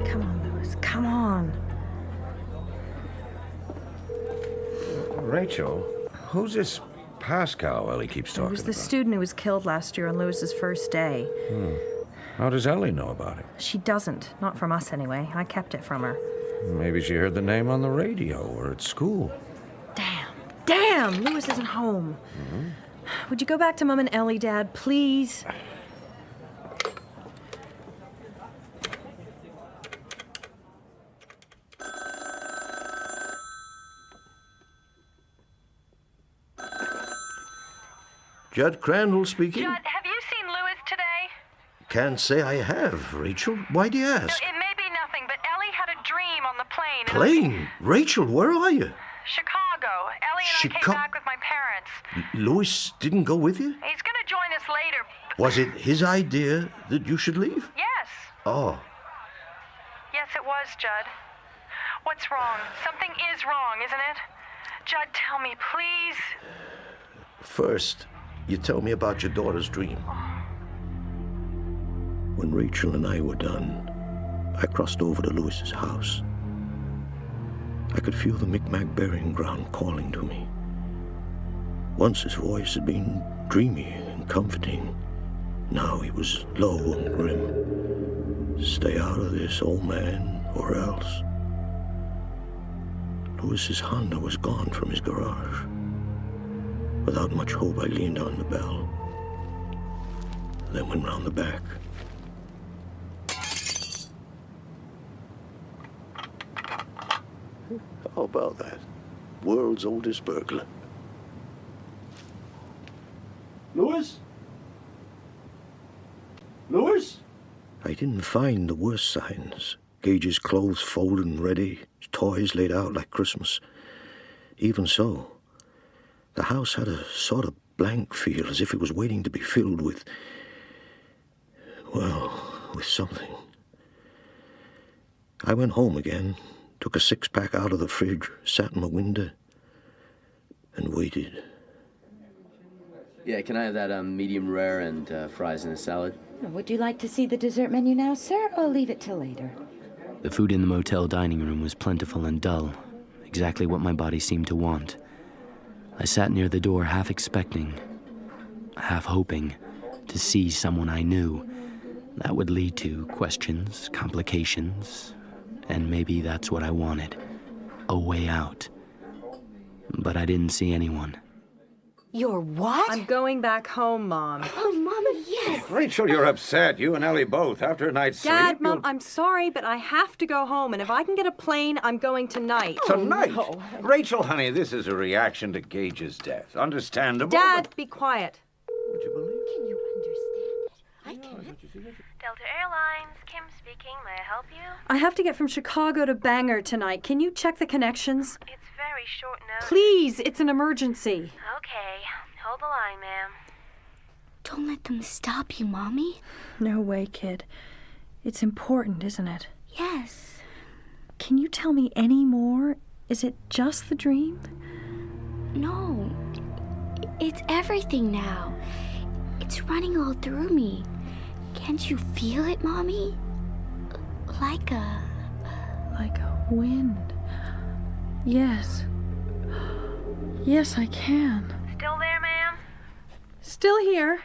Come on, Louis. Come on. Rachel, who's this Pascal Ellie keeps talking It was the about? student who was killed last year on Louis's first day. How does Ellie know about it? She doesn't. Not from us, anyway. I kept it from her. Maybe she heard the name on the radio or at school. Damn! Louis isn't home. Would you go back to Mum and Ellie, Dad, please? Judd Crandall speaking. Judd, have you seen Louis today? Can't say I have, Rachel. Why do you ask? No, it may be nothing, but Ellie had a dream on the plane. Plane? Rachel, where are you? Chicago. Ellie and I came back with my parents. Louis didn't go with you? He's going to join us later. Was it his idea that you should leave? Yes. Oh. Yes, it was, Judd. What's wrong? Something is wrong, isn't it? Judd, tell me, please. First, you tell me about your daughter's dream. When Rachel and I were done, I crossed over to Louis's house. I could feel the Micmac burying ground calling to me. Once his voice had been dreamy and comforting. Now he was low and grim. Stay out of this, old man, or else. Louis's Honda was gone from his garage. Without much hope, I leaned on the bell. Then went round the back. How about that? World's oldest burglar. Louis? Louis? I didn't find the worst signs. Gage's clothes folded and ready, his toys laid out like Christmas. Even so, the house had a sort of blank feel, as if it was waiting to be filled with, well, with something. I went home again, took a six-pack out of the fridge, sat in my window, and waited. Yeah, can I have that medium rare and fries and a salad? Would you like to see the dessert menu now, sir, or leave it till later? The food in the motel dining room was plentiful and dull, exactly what my body seemed to want. I sat near the door, half expecting, half hoping, to see someone I knew. That would lead to questions, complications, and maybe that's what I wanted. A way out. But I didn't see anyone. You're what? I'm going back home, Mom. Oh, Mama, yes. Rachel, you're upset. You and Ellie both. After a night's Dad, sleep. Mom, I'm sorry, but I have to go home, and if I can get a plane, I'm going tonight. Tonight? No. Rachel, honey, this is a reaction to Gage's death. Understandable. Dad, be quiet. Would you believe? Can you understand it? I can't. Delta Airlines, Kim speaking. May I help you? I have to get from Chicago to Bangor tonight. Can you check the connections? It's very short notice. Please, it's an emergency. Okay. Hold the line, ma'am. Don't let them stop you, Mommy. No way, kid. It's important, isn't it? Yes. Can you tell me any more? Is it just the dream? No. It's everything now. It's running all through me. Can't you feel it, Mommy? Like a wind. Yes. Yes, I can. Still there, ma'am? Still here.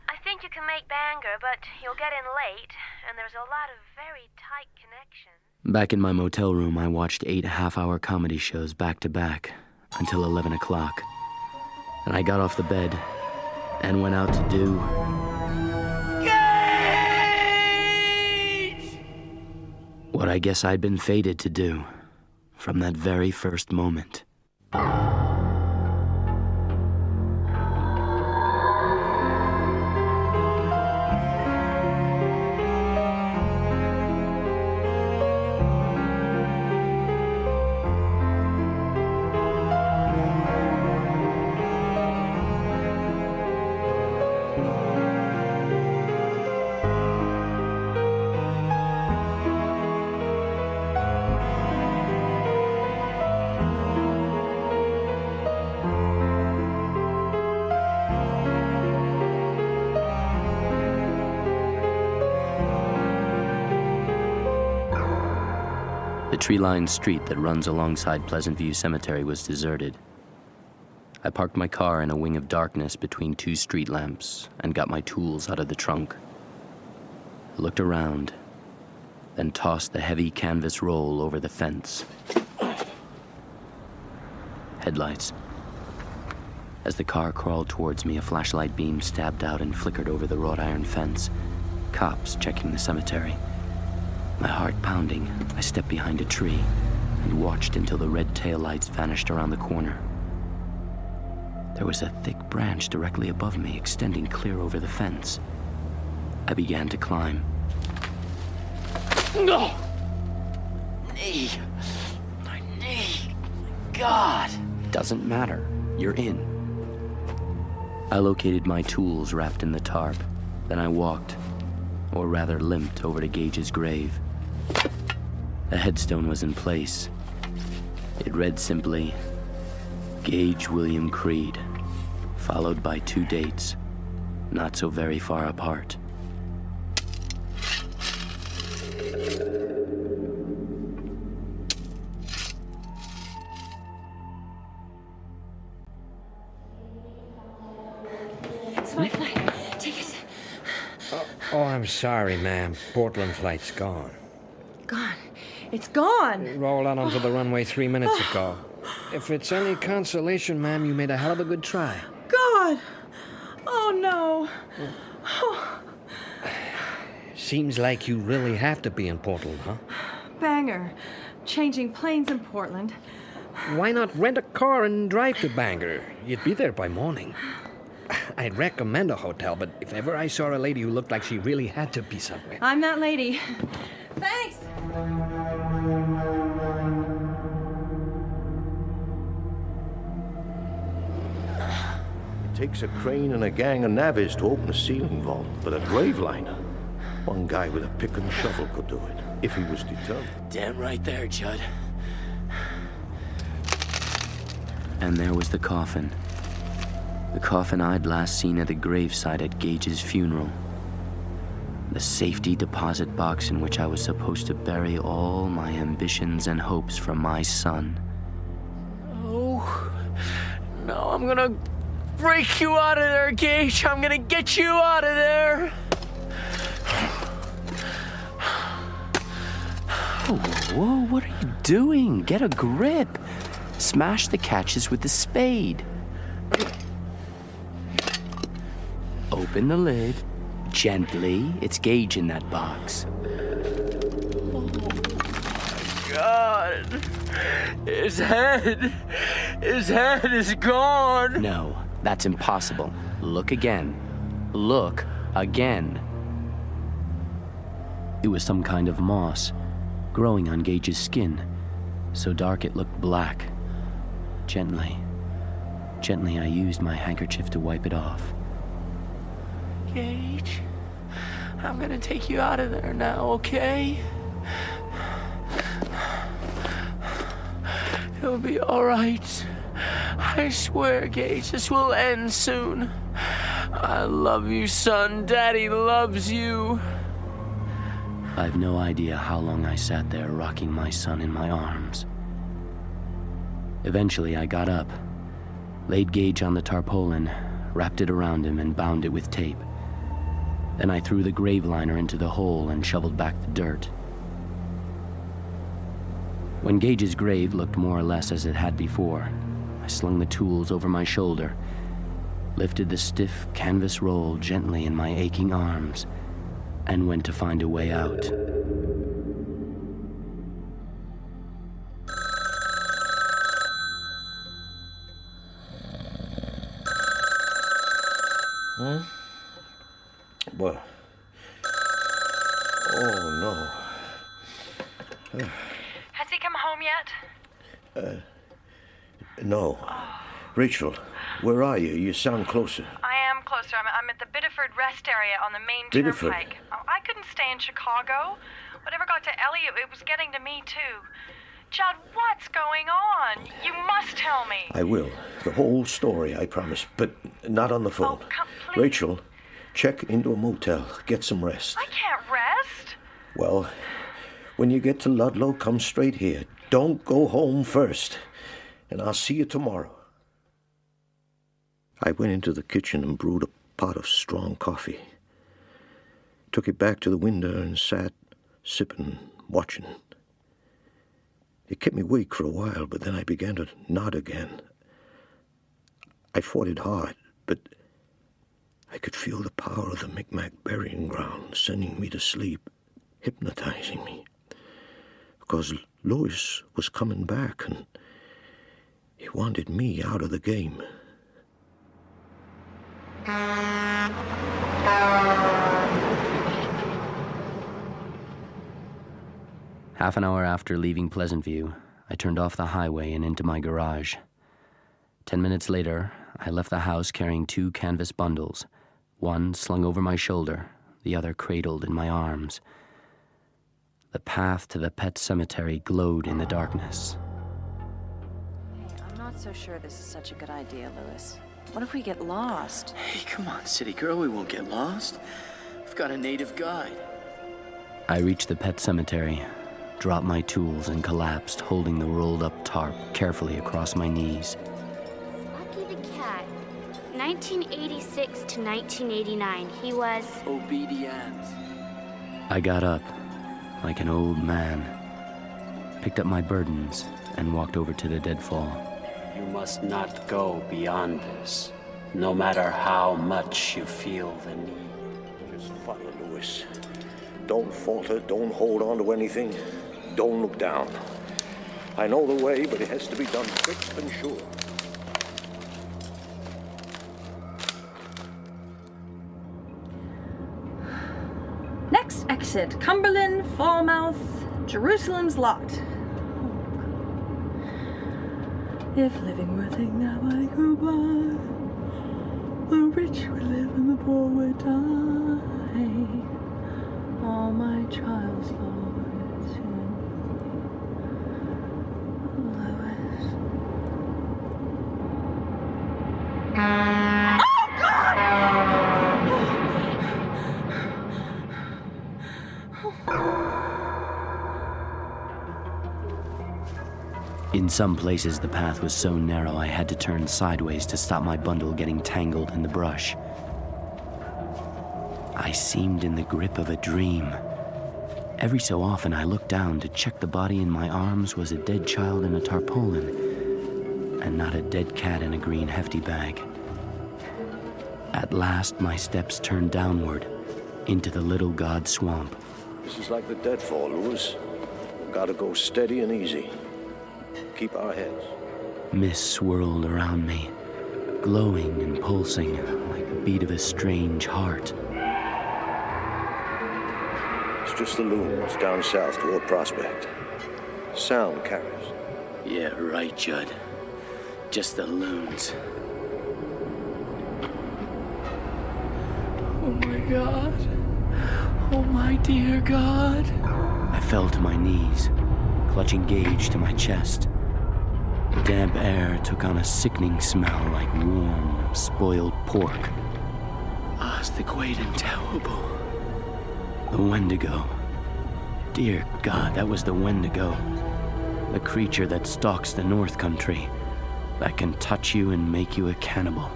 I think you can make Bangor, but you'll get in late, and there's a lot of very tight connections. Back in my motel room, I watched 8 half-hour comedy shows back to back until 11 o'clock. And I got off the bed and went out to do... what I guess I'd been fated to do from that very first moment. The tree-lined street that runs alongside Pleasant View Cemetery was deserted. I parked my car in a wing of darkness between two street lamps and got my tools out of the trunk. I looked around, then tossed the heavy canvas roll over the fence. Headlights. As the car crawled towards me, a flashlight beam stabbed out and flickered over the wrought iron fence. Cops checking the cemetery. My heart pounding, I stepped behind a tree and watched until the red taillights vanished around the corner. There was a thick branch directly above me, extending clear over the fence. I began to climb. No! Knee! My knee! God! Doesn't matter. You're in. I located my tools wrapped in the tarp. Then I walked, or rather limped, over to Gage's grave. The headstone was in place. It read simply, Gage William Creed, followed by 2 dates, not so very far apart. It's my flight. Take it. Oh, I'm sorry, ma'am. Portland flight's gone. Gone. It's gone. It rolled out onto the runway 3 minutes ago. If it's any consolation, ma'am, you made a hell of a good try. God. Oh, no. Oh. Seems like you really have to be in Portland, huh? Bangor. Changing planes in Portland. Why not rent a car and drive to Bangor? You'd be there by morning. I'd recommend a hotel, but if ever I saw a lady who looked like she really had to be somewhere... I'm that lady. Thanks. It takes a crane and a gang of navvies to open a ceiling vault, but a grave liner, one guy with a pick and shovel could do it, if he was determined. Damn right there, Judd. And there was the coffin. The coffin I'd last seen at the gravesite at Gage's funeral. The safety deposit box in which I was supposed to bury all my ambitions and hopes for my son. Oh, no, I'm gonna break you out of there, Gage. I'm gonna get you out of there. Whoa, what are you doing? Get a grip. Smash the catches with the spade. Open the lid. Gently. It's Gage in that box. God. His head is gone. No, that's impossible. Look again. Look again. It was some kind of moss, growing on Gage's skin, so dark it looked black. Gently, I used my handkerchief to wipe it off. Gage, I'm gonna take you out of there now, okay? It'll be all right. I swear, Gage, this will end soon. I love you, son. Daddy loves you. I've no idea how long I sat there rocking my son in my arms. Eventually, I got up, laid Gage on the tarpaulin, wrapped it around him, and bound it with tape. Then I threw the grave liner into the hole and shoveled back the dirt. When Gage's grave looked more or less as it had before, I slung the tools over my shoulder, lifted the stiff canvas roll gently in my aching arms, and went to find a way out. Huh? What? Oh, no. Has he come home yet? No. Rachel, where are you? You sound closer. I am closer. I'm at the Biddeford rest area on the main Biddeford? turnpike. Oh, I couldn't stay in Chicago. Whatever got to Ellie, it was getting to me, too. Judd, what's going on? You must tell me. I will. The whole story, I promise. But not on the phone. Oh, please. Rachel, check into a motel. Get some rest. I can't rest. Well, When you get to Ludlow, come straight here. Don't go home first. And I'll see you tomorrow. I went into the kitchen and brewed a pot of strong coffee. Took it back to the window and sat, sipping, watching. It kept me awake for a while, but then I began to nod again. I fought it hard, but I could feel the power of the Micmac burying ground sending me to sleep, hypnotizing me. Because Lewis was coming back, and he wanted me out of the game. Half an hour after leaving Pleasant View, I turned off the highway and into my garage. 10 minutes later, I left the house carrying 2 canvas bundles, one slung over my shoulder, the other cradled in my arms. The path to the Pet Sematary glowed in the darkness. Hey, I'm not so sure this is such a good idea, Lewis. What if we get lost? Hey, come on, city girl, we won't get lost. We've got a native guide. I reached the Pet Sematary, dropped my tools, and collapsed, holding the rolled-up tarp carefully across my knees. Lucky the cat. 1986 to 1989, he was... obedient. I got up, like an old man, picked up my burdens, and walked over to the deadfall. You must not go beyond this, no matter how much you feel the need. Just follow Lewis. Don't falter, don't hold on to anything. Don't look down. I know the way, but it has to be done quick and sure. Next exit, Cumberland, Falmouth, Jerusalem's Lot. If living were a thing that might go by, the rich would live and the poor would die. All my trials, Lord, soon Lewis. Oh, God! In some places, the path was so narrow I had to turn sideways to stop my bundle getting tangled in the brush. I seemed in the grip of a dream. Every so often, I looked down to check the body in my arms was a dead child in a tarpaulin, and not a dead cat in a green hefty bag. At last, my steps turned downward into the Little God Swamp. This is like the deadfall, Lewis. Gotta go steady and easy. Keep our heads. Mist swirled around me, glowing and pulsing like the beat of a strange heart. It's just the loons down south toward Prospect. Sound carries. Yeah, right, Judd. Just the loons. Oh my God. Oh my dear God. I fell to my knees, clutching Gage to my chest. The damp air took on a sickening smell like warm, spoiled pork. It's the great and terrible. The Wendigo. Dear God, that was the Wendigo. The creature that stalks the North Country, that can touch you and make you a cannibal.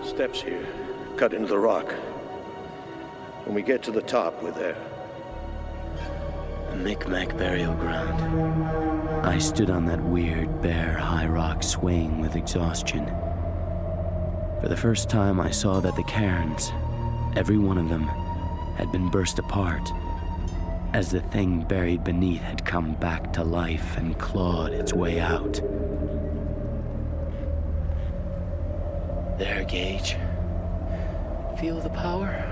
Steps here, cut into the rock. When we get to the top, we're there. A Micmac burial ground. I stood on that weird, bare, high rock swaying with exhaustion. For the first time, I saw that the cairns, every one of them, had been burst apart, as the thing buried beneath had come back to life and clawed its way out. There, Gage. Feel the power?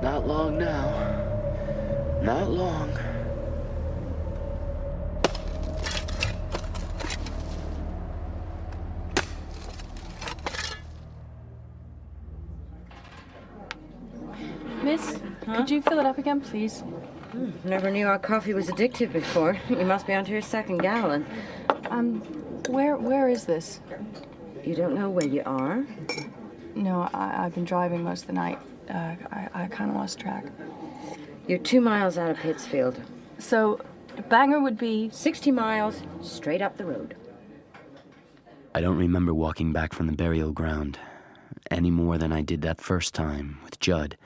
Not long now. Not long. Miss, could you fill it up again, please? Never knew our coffee was addictive before. You must be onto your second gallon. Where is this? You don't know where you are? No, I've been driving most of the night. I kind of lost track. You're 2 miles out of Pittsfield. So, Bangor would be 60 miles straight up the road. I don't remember walking back from the burial ground any more than I did that first time with Judd.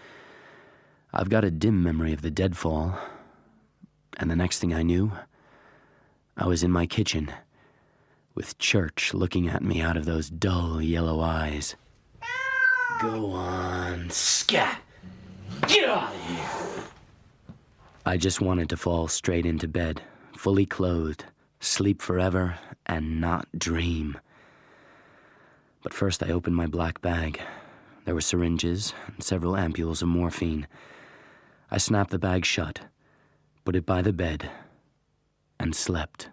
I've got a dim memory of the deadfall, and the next thing I knew, I was in my kitchen, with Church looking at me out of those dull yellow eyes. Go on, scat! Get out of here! I just wanted to fall straight into bed, fully clothed, sleep forever, and not dream. But first I opened my black bag. There were syringes and several ampules of morphine. I snapped the bag shut, put it by the bed, and slept.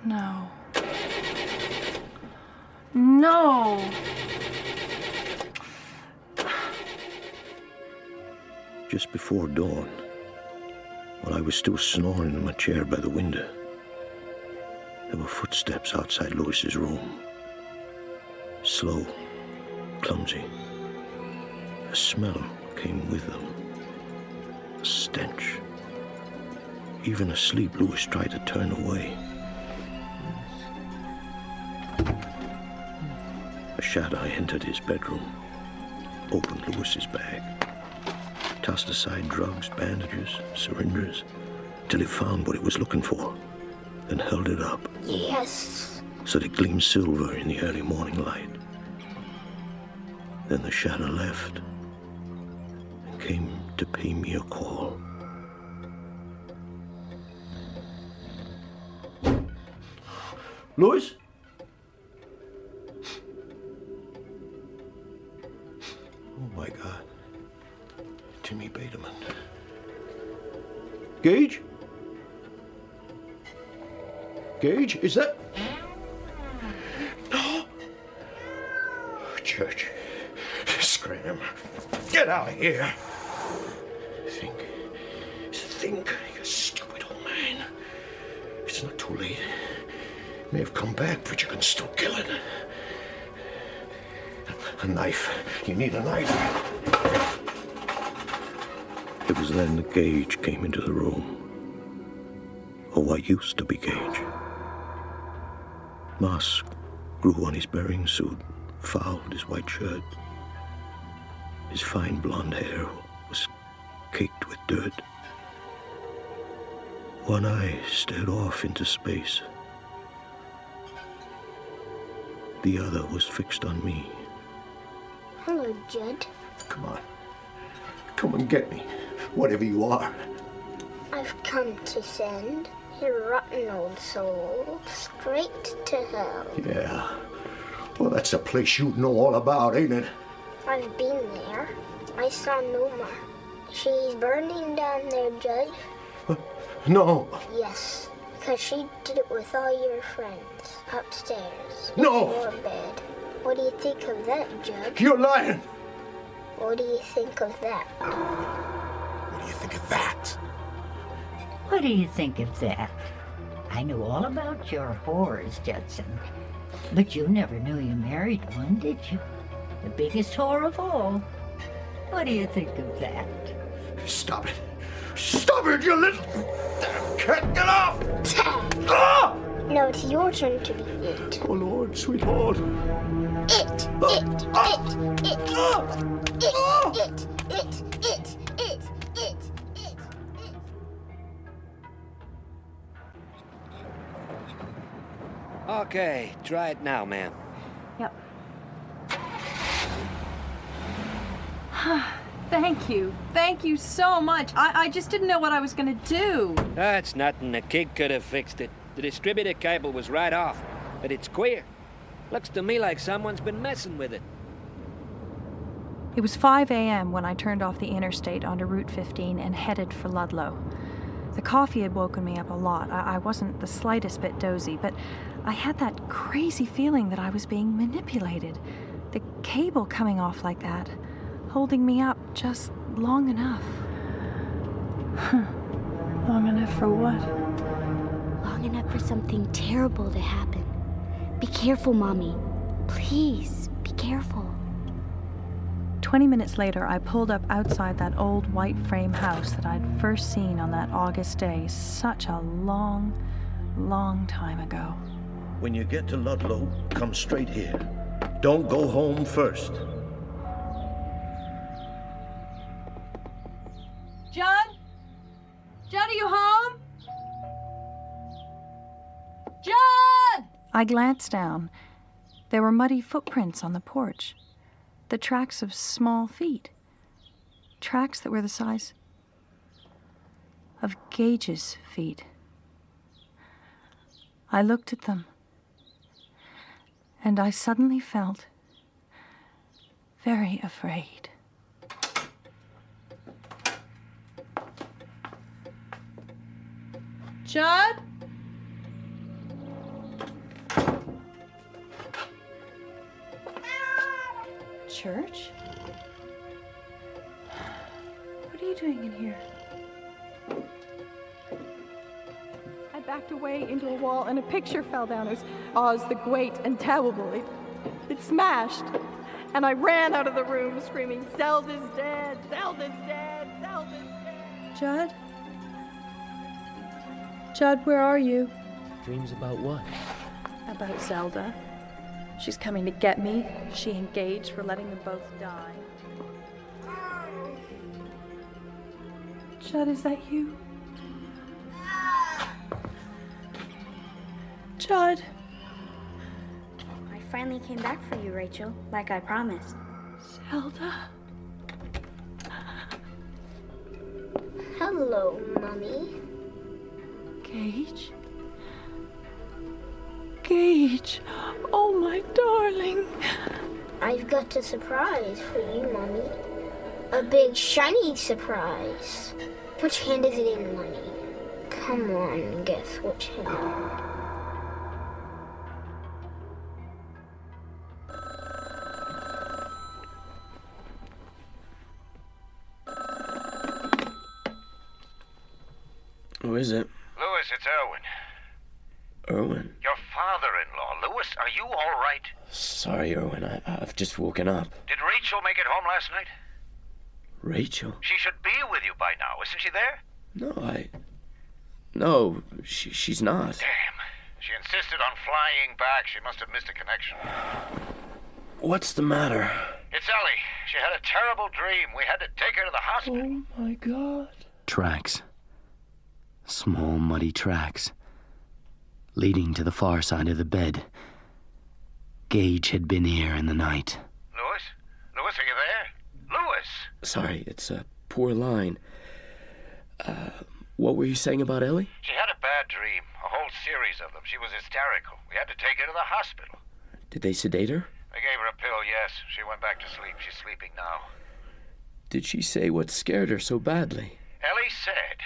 No. No! Just before dawn, while I was still snoring in my chair by the window, there were footsteps outside Louis's room. Slow, clumsy. A smell came with them. A stench. Even asleep, Louis tried to turn away. A shadow entered his bedroom, opened Louis's bag, tossed aside drugs, bandages, syringes, till it found what it was looking for, then held it up. Yes. So that it gleamed silver in the early morning light. Then the shadow left and came to pay me a call. Louis? Oh my God. Timmy Baterman. Gage? Gage, is that... No. Church. Scram. Get out of here. Think, you stupid old man. It's not too late. May have come back, but you can still kill it. A knife. You need a knife. It was then that Gage came into the room. Or what used to be Gage. Moss grew on his burying suit, fouled his white shirt. His fine blonde hair was caked with dirt. One eye stared off into space. The other was fixed on me. Hello, Judd. Come on. Come and get me, whatever you are. I've come to send your rotten old soul straight to hell. Yeah. Well, that's a place you know all about, ain't it? I've been there. I saw Noma. She's burning down there, Judd. No. Yes, because she did it with all your friends upstairs. No. In your bed. What do you think of that, Judd? You're lying. What do you think of that? What do you think of that? What do you think of that? I knew all about your whores, Judson. But you never knew you married one, did you? The biggest whore of all. What do you think of that? Stop it. Stop it, you little... Cat, get off! Ah! Now it's your turn to be it. Oh, Lord, sweet Lord. It. Okay, try it now, ma'am. Yep. Thank you. Thank you so much. I just didn't know what I was going to do. That's nothing. The kid could have fixed it. The distributor cable was right off, but it's queer. Looks to me like someone's been messing with it. It was 5 a.m. when I turned off the interstate onto Route 15 and headed for Ludlow. The coffee had woken me up a lot. I wasn't the slightest bit dozy, but I had that crazy feeling that I was being manipulated. The cable coming off like that, holding me up just long enough. Long enough for what? signing up for something terrible to happen. Be careful, Mommy. Please, be careful. 20 minutes later, I pulled up outside that old white frame house that I'd first seen on that August day such a long, long time ago. When you get to Ludlow, come straight here. Don't go home first. Judd? Judd, are you home? Judd! I glanced down. There were muddy footprints on the porch. The tracks of small feet. Tracks that were the size of Gage's feet. I looked at them, and I suddenly felt very afraid. Judd? Church? What are you doing in here? I backed away into a wall and a picture fell down. It was Oz the Great and Terrible. It smashed. And I ran out of the room screaming, Zelda's dead! Zelda's dead! Zelda's dead! Judd? Judd, where are you? Dreams about what? About Zelda. She's coming to get me. She and Gage for letting them both die. Judd, is that you? Judd. I finally came back for you, Rachel, like I promised. Zelda. Hello, Mommy. Gage? Gage. Oh, my darling. I've got a surprise for you, Mommy. A big, shiny surprise. Which hand is it in, Mommy? Come on, guess which hand. Who is it? Lewis, it's Erwin. Erwin? Your father-in-law. Lewis, are you all right? Sorry, Erwin. I've just woken up. Did Rachel make it home last night? Rachel? She should be with you by now. Isn't she there? No, she's not. Damn. She insisted on flying back. She must have missed a connection. What's the matter? It's Ellie. She had a terrible dream. We had to take her to the hospital. Oh, my God. Tracks. Small, muddy tracks. Leading to the far side of the bed. Gage had been here in the night. Lewis? Lewis, are you there? Lewis! Sorry, it's a poor line. What were you saying about Ellie? She had a bad dream. A whole series of them. She was hysterical. We had to take her to the hospital. Did they sedate her? They gave her a pill, yes. She went back to sleep. She's sleeping now. Did she say what scared her so badly? Ellie said...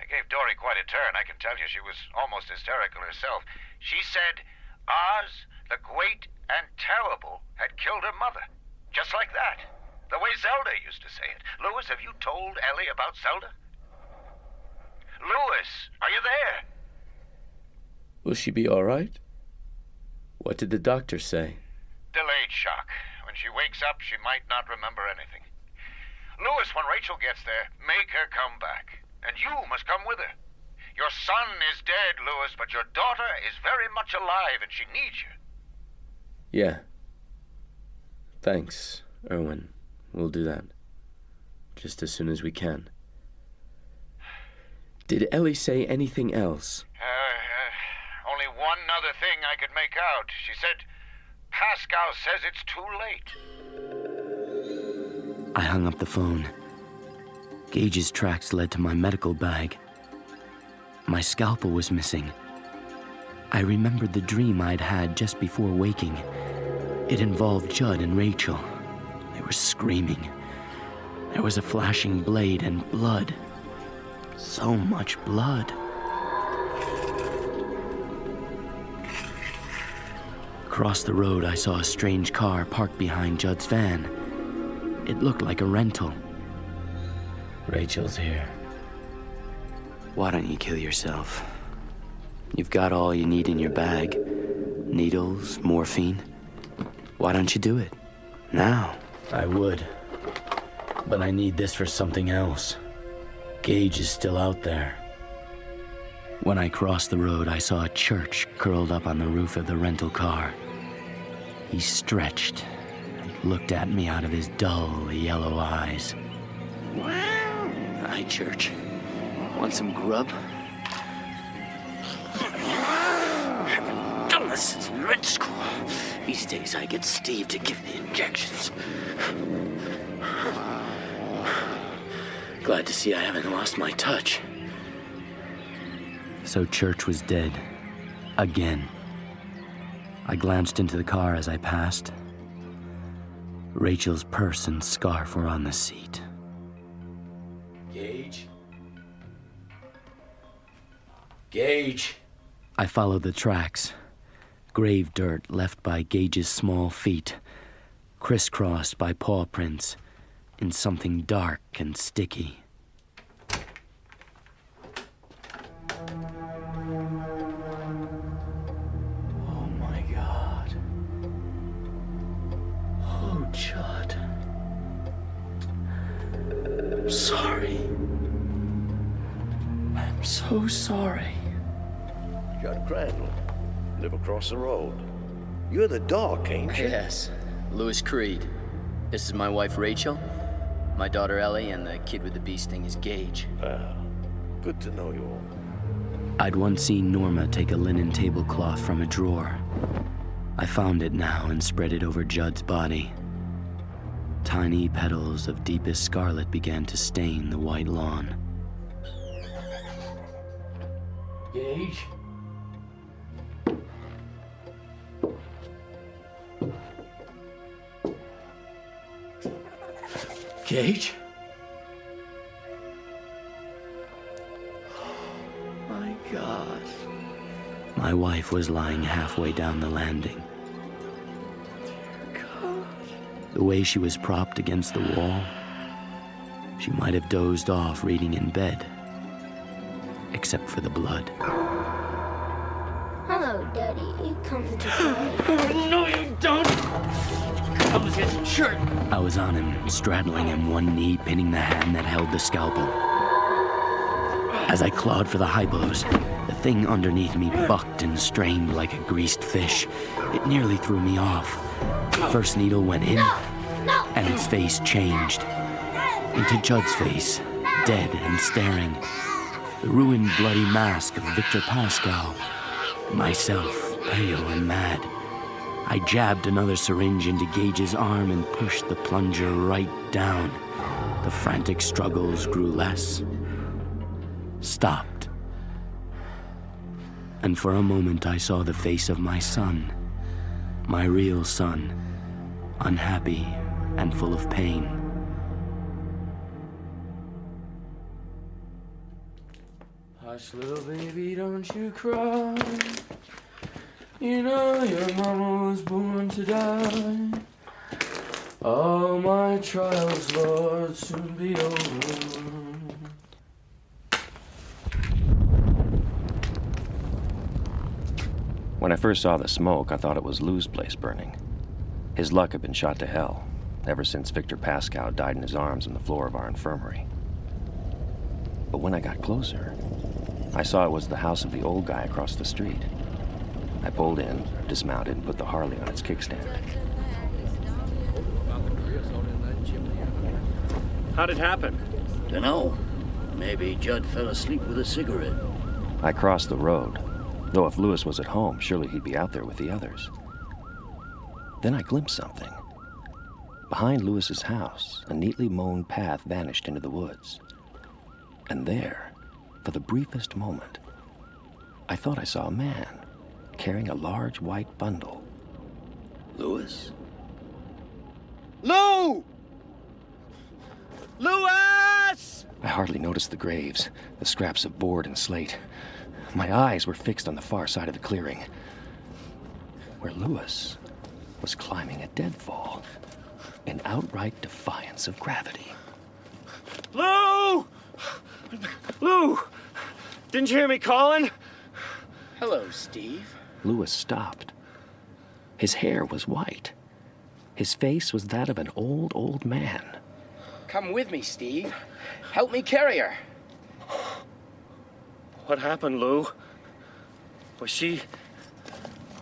It gave Dory quite a turn. I can tell you she was almost hysterical herself. She said Oz, the Great and Terrible, had killed her mother. Just like that. The way Zelda used to say it. Lewis, have you told Ellie about Zelda? Lewis, are you there? Will she be all right? What did the doctor say? Delayed shock. When she wakes up, she might not remember anything. Lewis, when Rachel gets there, make her come back. And you must come with her. Your son is dead, Lewis, but your daughter is very much alive and she needs you. Yeah. Thanks, Erwin. We'll do that. Just as soon as we can. Did Ellie say anything else? Only one other thing I could make out. She said, Pascal says it's too late. I hung up the phone. Gage's tracks led to my medical bag. My scalpel was missing. I remembered the dream I'd had just before waking. It involved Judd and Rachel. They were screaming. There was a flashing blade and blood. So much blood. Across the road, I saw a strange car parked behind Judd's van. It looked like a rental. Rachel's here. Why don't you kill yourself? You've got all you need in your bag. Needles, morphine. Why don't you do it? Now. I would. But I need this for something else. Gage is still out there. When I crossed the road, I saw a church curled up on the roof of the rental car. He stretched and looked at me out of his dull, yellow eyes. Hi, Church. Want some grub? Haven't done this since med school. These days I get Steve to give me injections. Glad to see I haven't lost my touch. So Church was dead. Again. I glanced into the car as I passed. Rachel's purse and scarf were on the seat. Gage? Gage! I followed the tracks. Grave dirt left by Gage's small feet, crisscrossed by paw prints in something dark and sticky. Oh my God. Oh, Judd. I'm sorry. I'm so sorry. Judd Crandall. Live across the road. You're the dog, ain't you? Yes. Lewis Creed. This is my wife, Rachel. My daughter, Ellie, and the kid with the bee sting is Gage. Good to know you all. I'd once seen Norma take a linen tablecloth from a drawer. I found it now and spread it over Judd's body. Tiny petals of deepest scarlet began to stain the white lawn. Gage? Gage? Oh my God. My wife was lying halfway down the landing. Dear God. The way she was propped against the wall, she might have dozed off reading in bed, except for the blood. Hello, Daddy. You come to play? No, you don't! Come to get shirt! I was on him, straddling him, one knee pinning the hand that held the scalpel. As I clawed for the high blows, the thing underneath me bucked and strained like a greased fish. It nearly threw me off. The first needle went in, and its face changed. Into Judd's face, dead and staring. The ruined, bloody mask of Victor Pascal. Myself, pale and mad. I jabbed another syringe into Gage's arm and pushed the plunger right down. The frantic struggles grew less. Stopped. And for a moment I saw the face of my son. My real son. Unhappy and full of pain. Hush, little baby, don't you cry. You know your mama was born to die. All my trials, Lord, soon be over. When I first saw the smoke, I thought it was Lou's place burning. His luck had been shot to hell, ever since Victor Pascal died in his arms on the floor of our infirmary. But when I got closer, I saw it was the house of the old guy across the street. I pulled in, dismounted, and put the Harley on its kickstand. How'd it happen? Dunno. Maybe Judd fell asleep with a cigarette. I crossed the road, though if Lewis was at home, surely he'd be out there with the others. Then I glimpsed something. Behind Lewis's house, a neatly mown path vanished into the woods. And there, for the briefest moment, I thought I saw a man carrying a large white bundle. Lewis? Lou! Lewis! I hardly noticed the graves, the scraps of board and slate. My eyes were fixed on the far side of the clearing, where Lewis was climbing a deadfall in outright defiance of gravity. Lou! Lou! Didn't you hear me calling? Hello, Steve. Lewis stopped. His hair was white. His face was that of an old man. Come with me, Steve. Help me carry her. What happened, Lou? Was she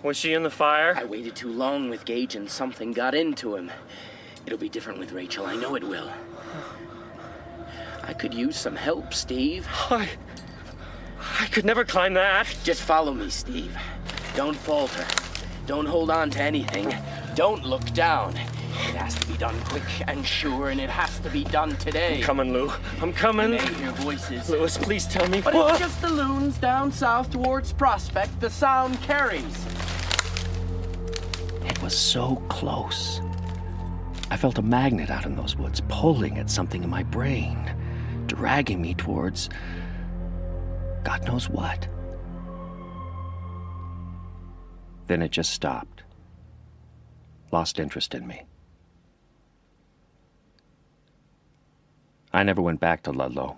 in the fire? I waited too long with Gage and something got into him. It'll be different with Rachel, I know it will. I could use some help, Steve. I could never climb that. Just follow me, Steve. Don't falter. Don't hold on to anything. Don't look down. It has to be done quick and sure, and it has to be done today. I'm coming, Lou. I'm coming. You may hear voices. Lewis, please tell me. But it's just the loons down south towards Prospect. The sound carries. It was so close. I felt a magnet out in those woods, pulling at something in my brain, dragging me towards God knows what. Then it just stopped. Lost interest in me. I never went back to Ludlow.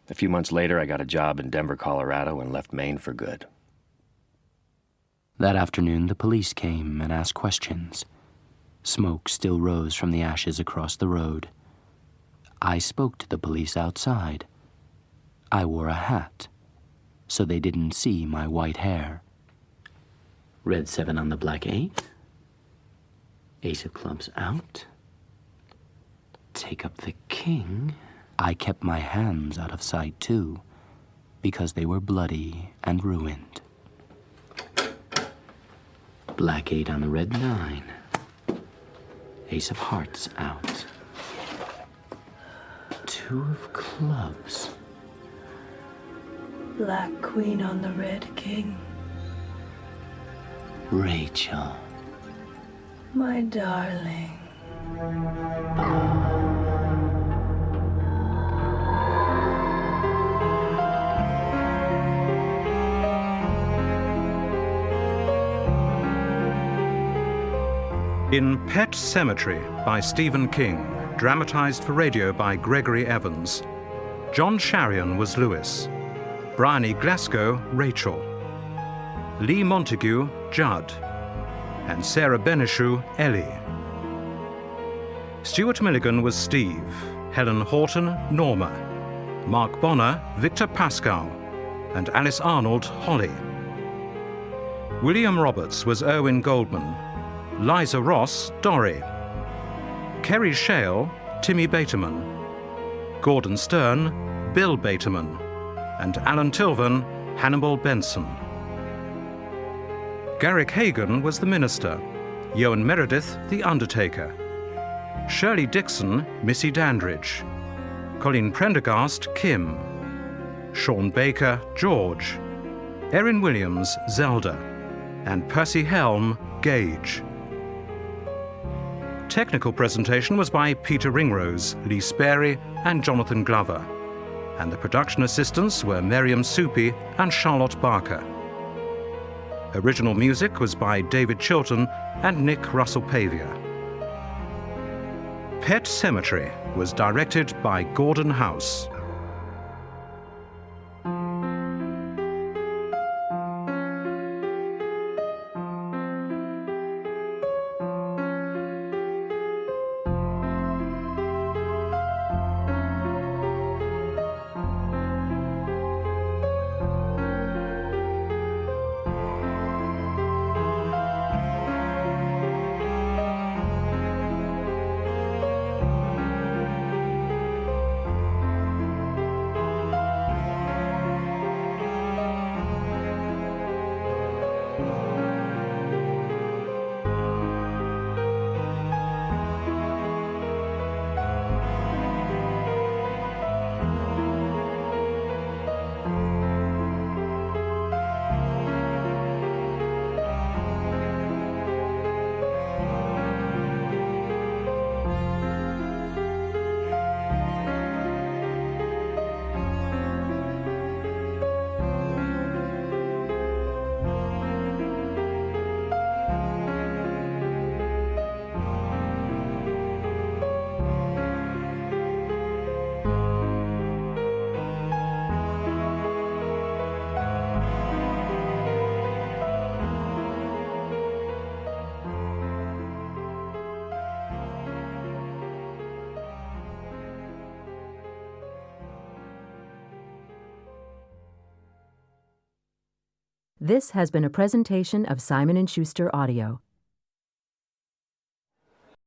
A few months later, I got a job in Denver, Colorado, and left Maine for good. That afternoon, the police came and asked questions. Smoke still rose from the ashes across the road. I spoke to the police outside. I wore a hat, so they didn't see my white hair. Red 7 on the black 8. Ace of clubs out. Take up the king. I kept my hands out of sight, too, because they were bloody and ruined. Black 8 on the red 9. Ace of hearts out. 2 of clubs. Black queen on the red king. Rachel. My darling. In Pet Sematary by Stephen King, dramatized for radio by Gregory Evans, John Sharian was Lewis, Bryony Glasgow, Rachel, Lee Montague, Judd, and Sarah Benishu, Ellie. Stuart Milligan was Steve, Helen Horton, Norma, Mark Bonner, Victor Pascal, and Alice Arnold, Holly. William Roberts was Erwin Goldman, Liza Ross, Dory, Kerry Shale, Timmy Baterman, Gordon Stern, Bill Baterman, and Alan Tilvan, Hannibal Benson. Garrick Hagan was the minister, Ewan Meredith, the undertaker, Shirley Dixon, Missy Dandridge, Colleen Prendergast, Kim, Sean Baker, George, Erin Williams, Zelda, and Percy Helm, Gage. Technical presentation was by Peter Ringrose, Lee Sperry, and Jonathan Glover, and the production assistants were Miriam Soupy and Charlotte Barker. Original music was by David Chilton and Nick Russell-Pavia. Pet Sematary was directed by Gordon House. This has been a presentation of Simon & Schuster Audio.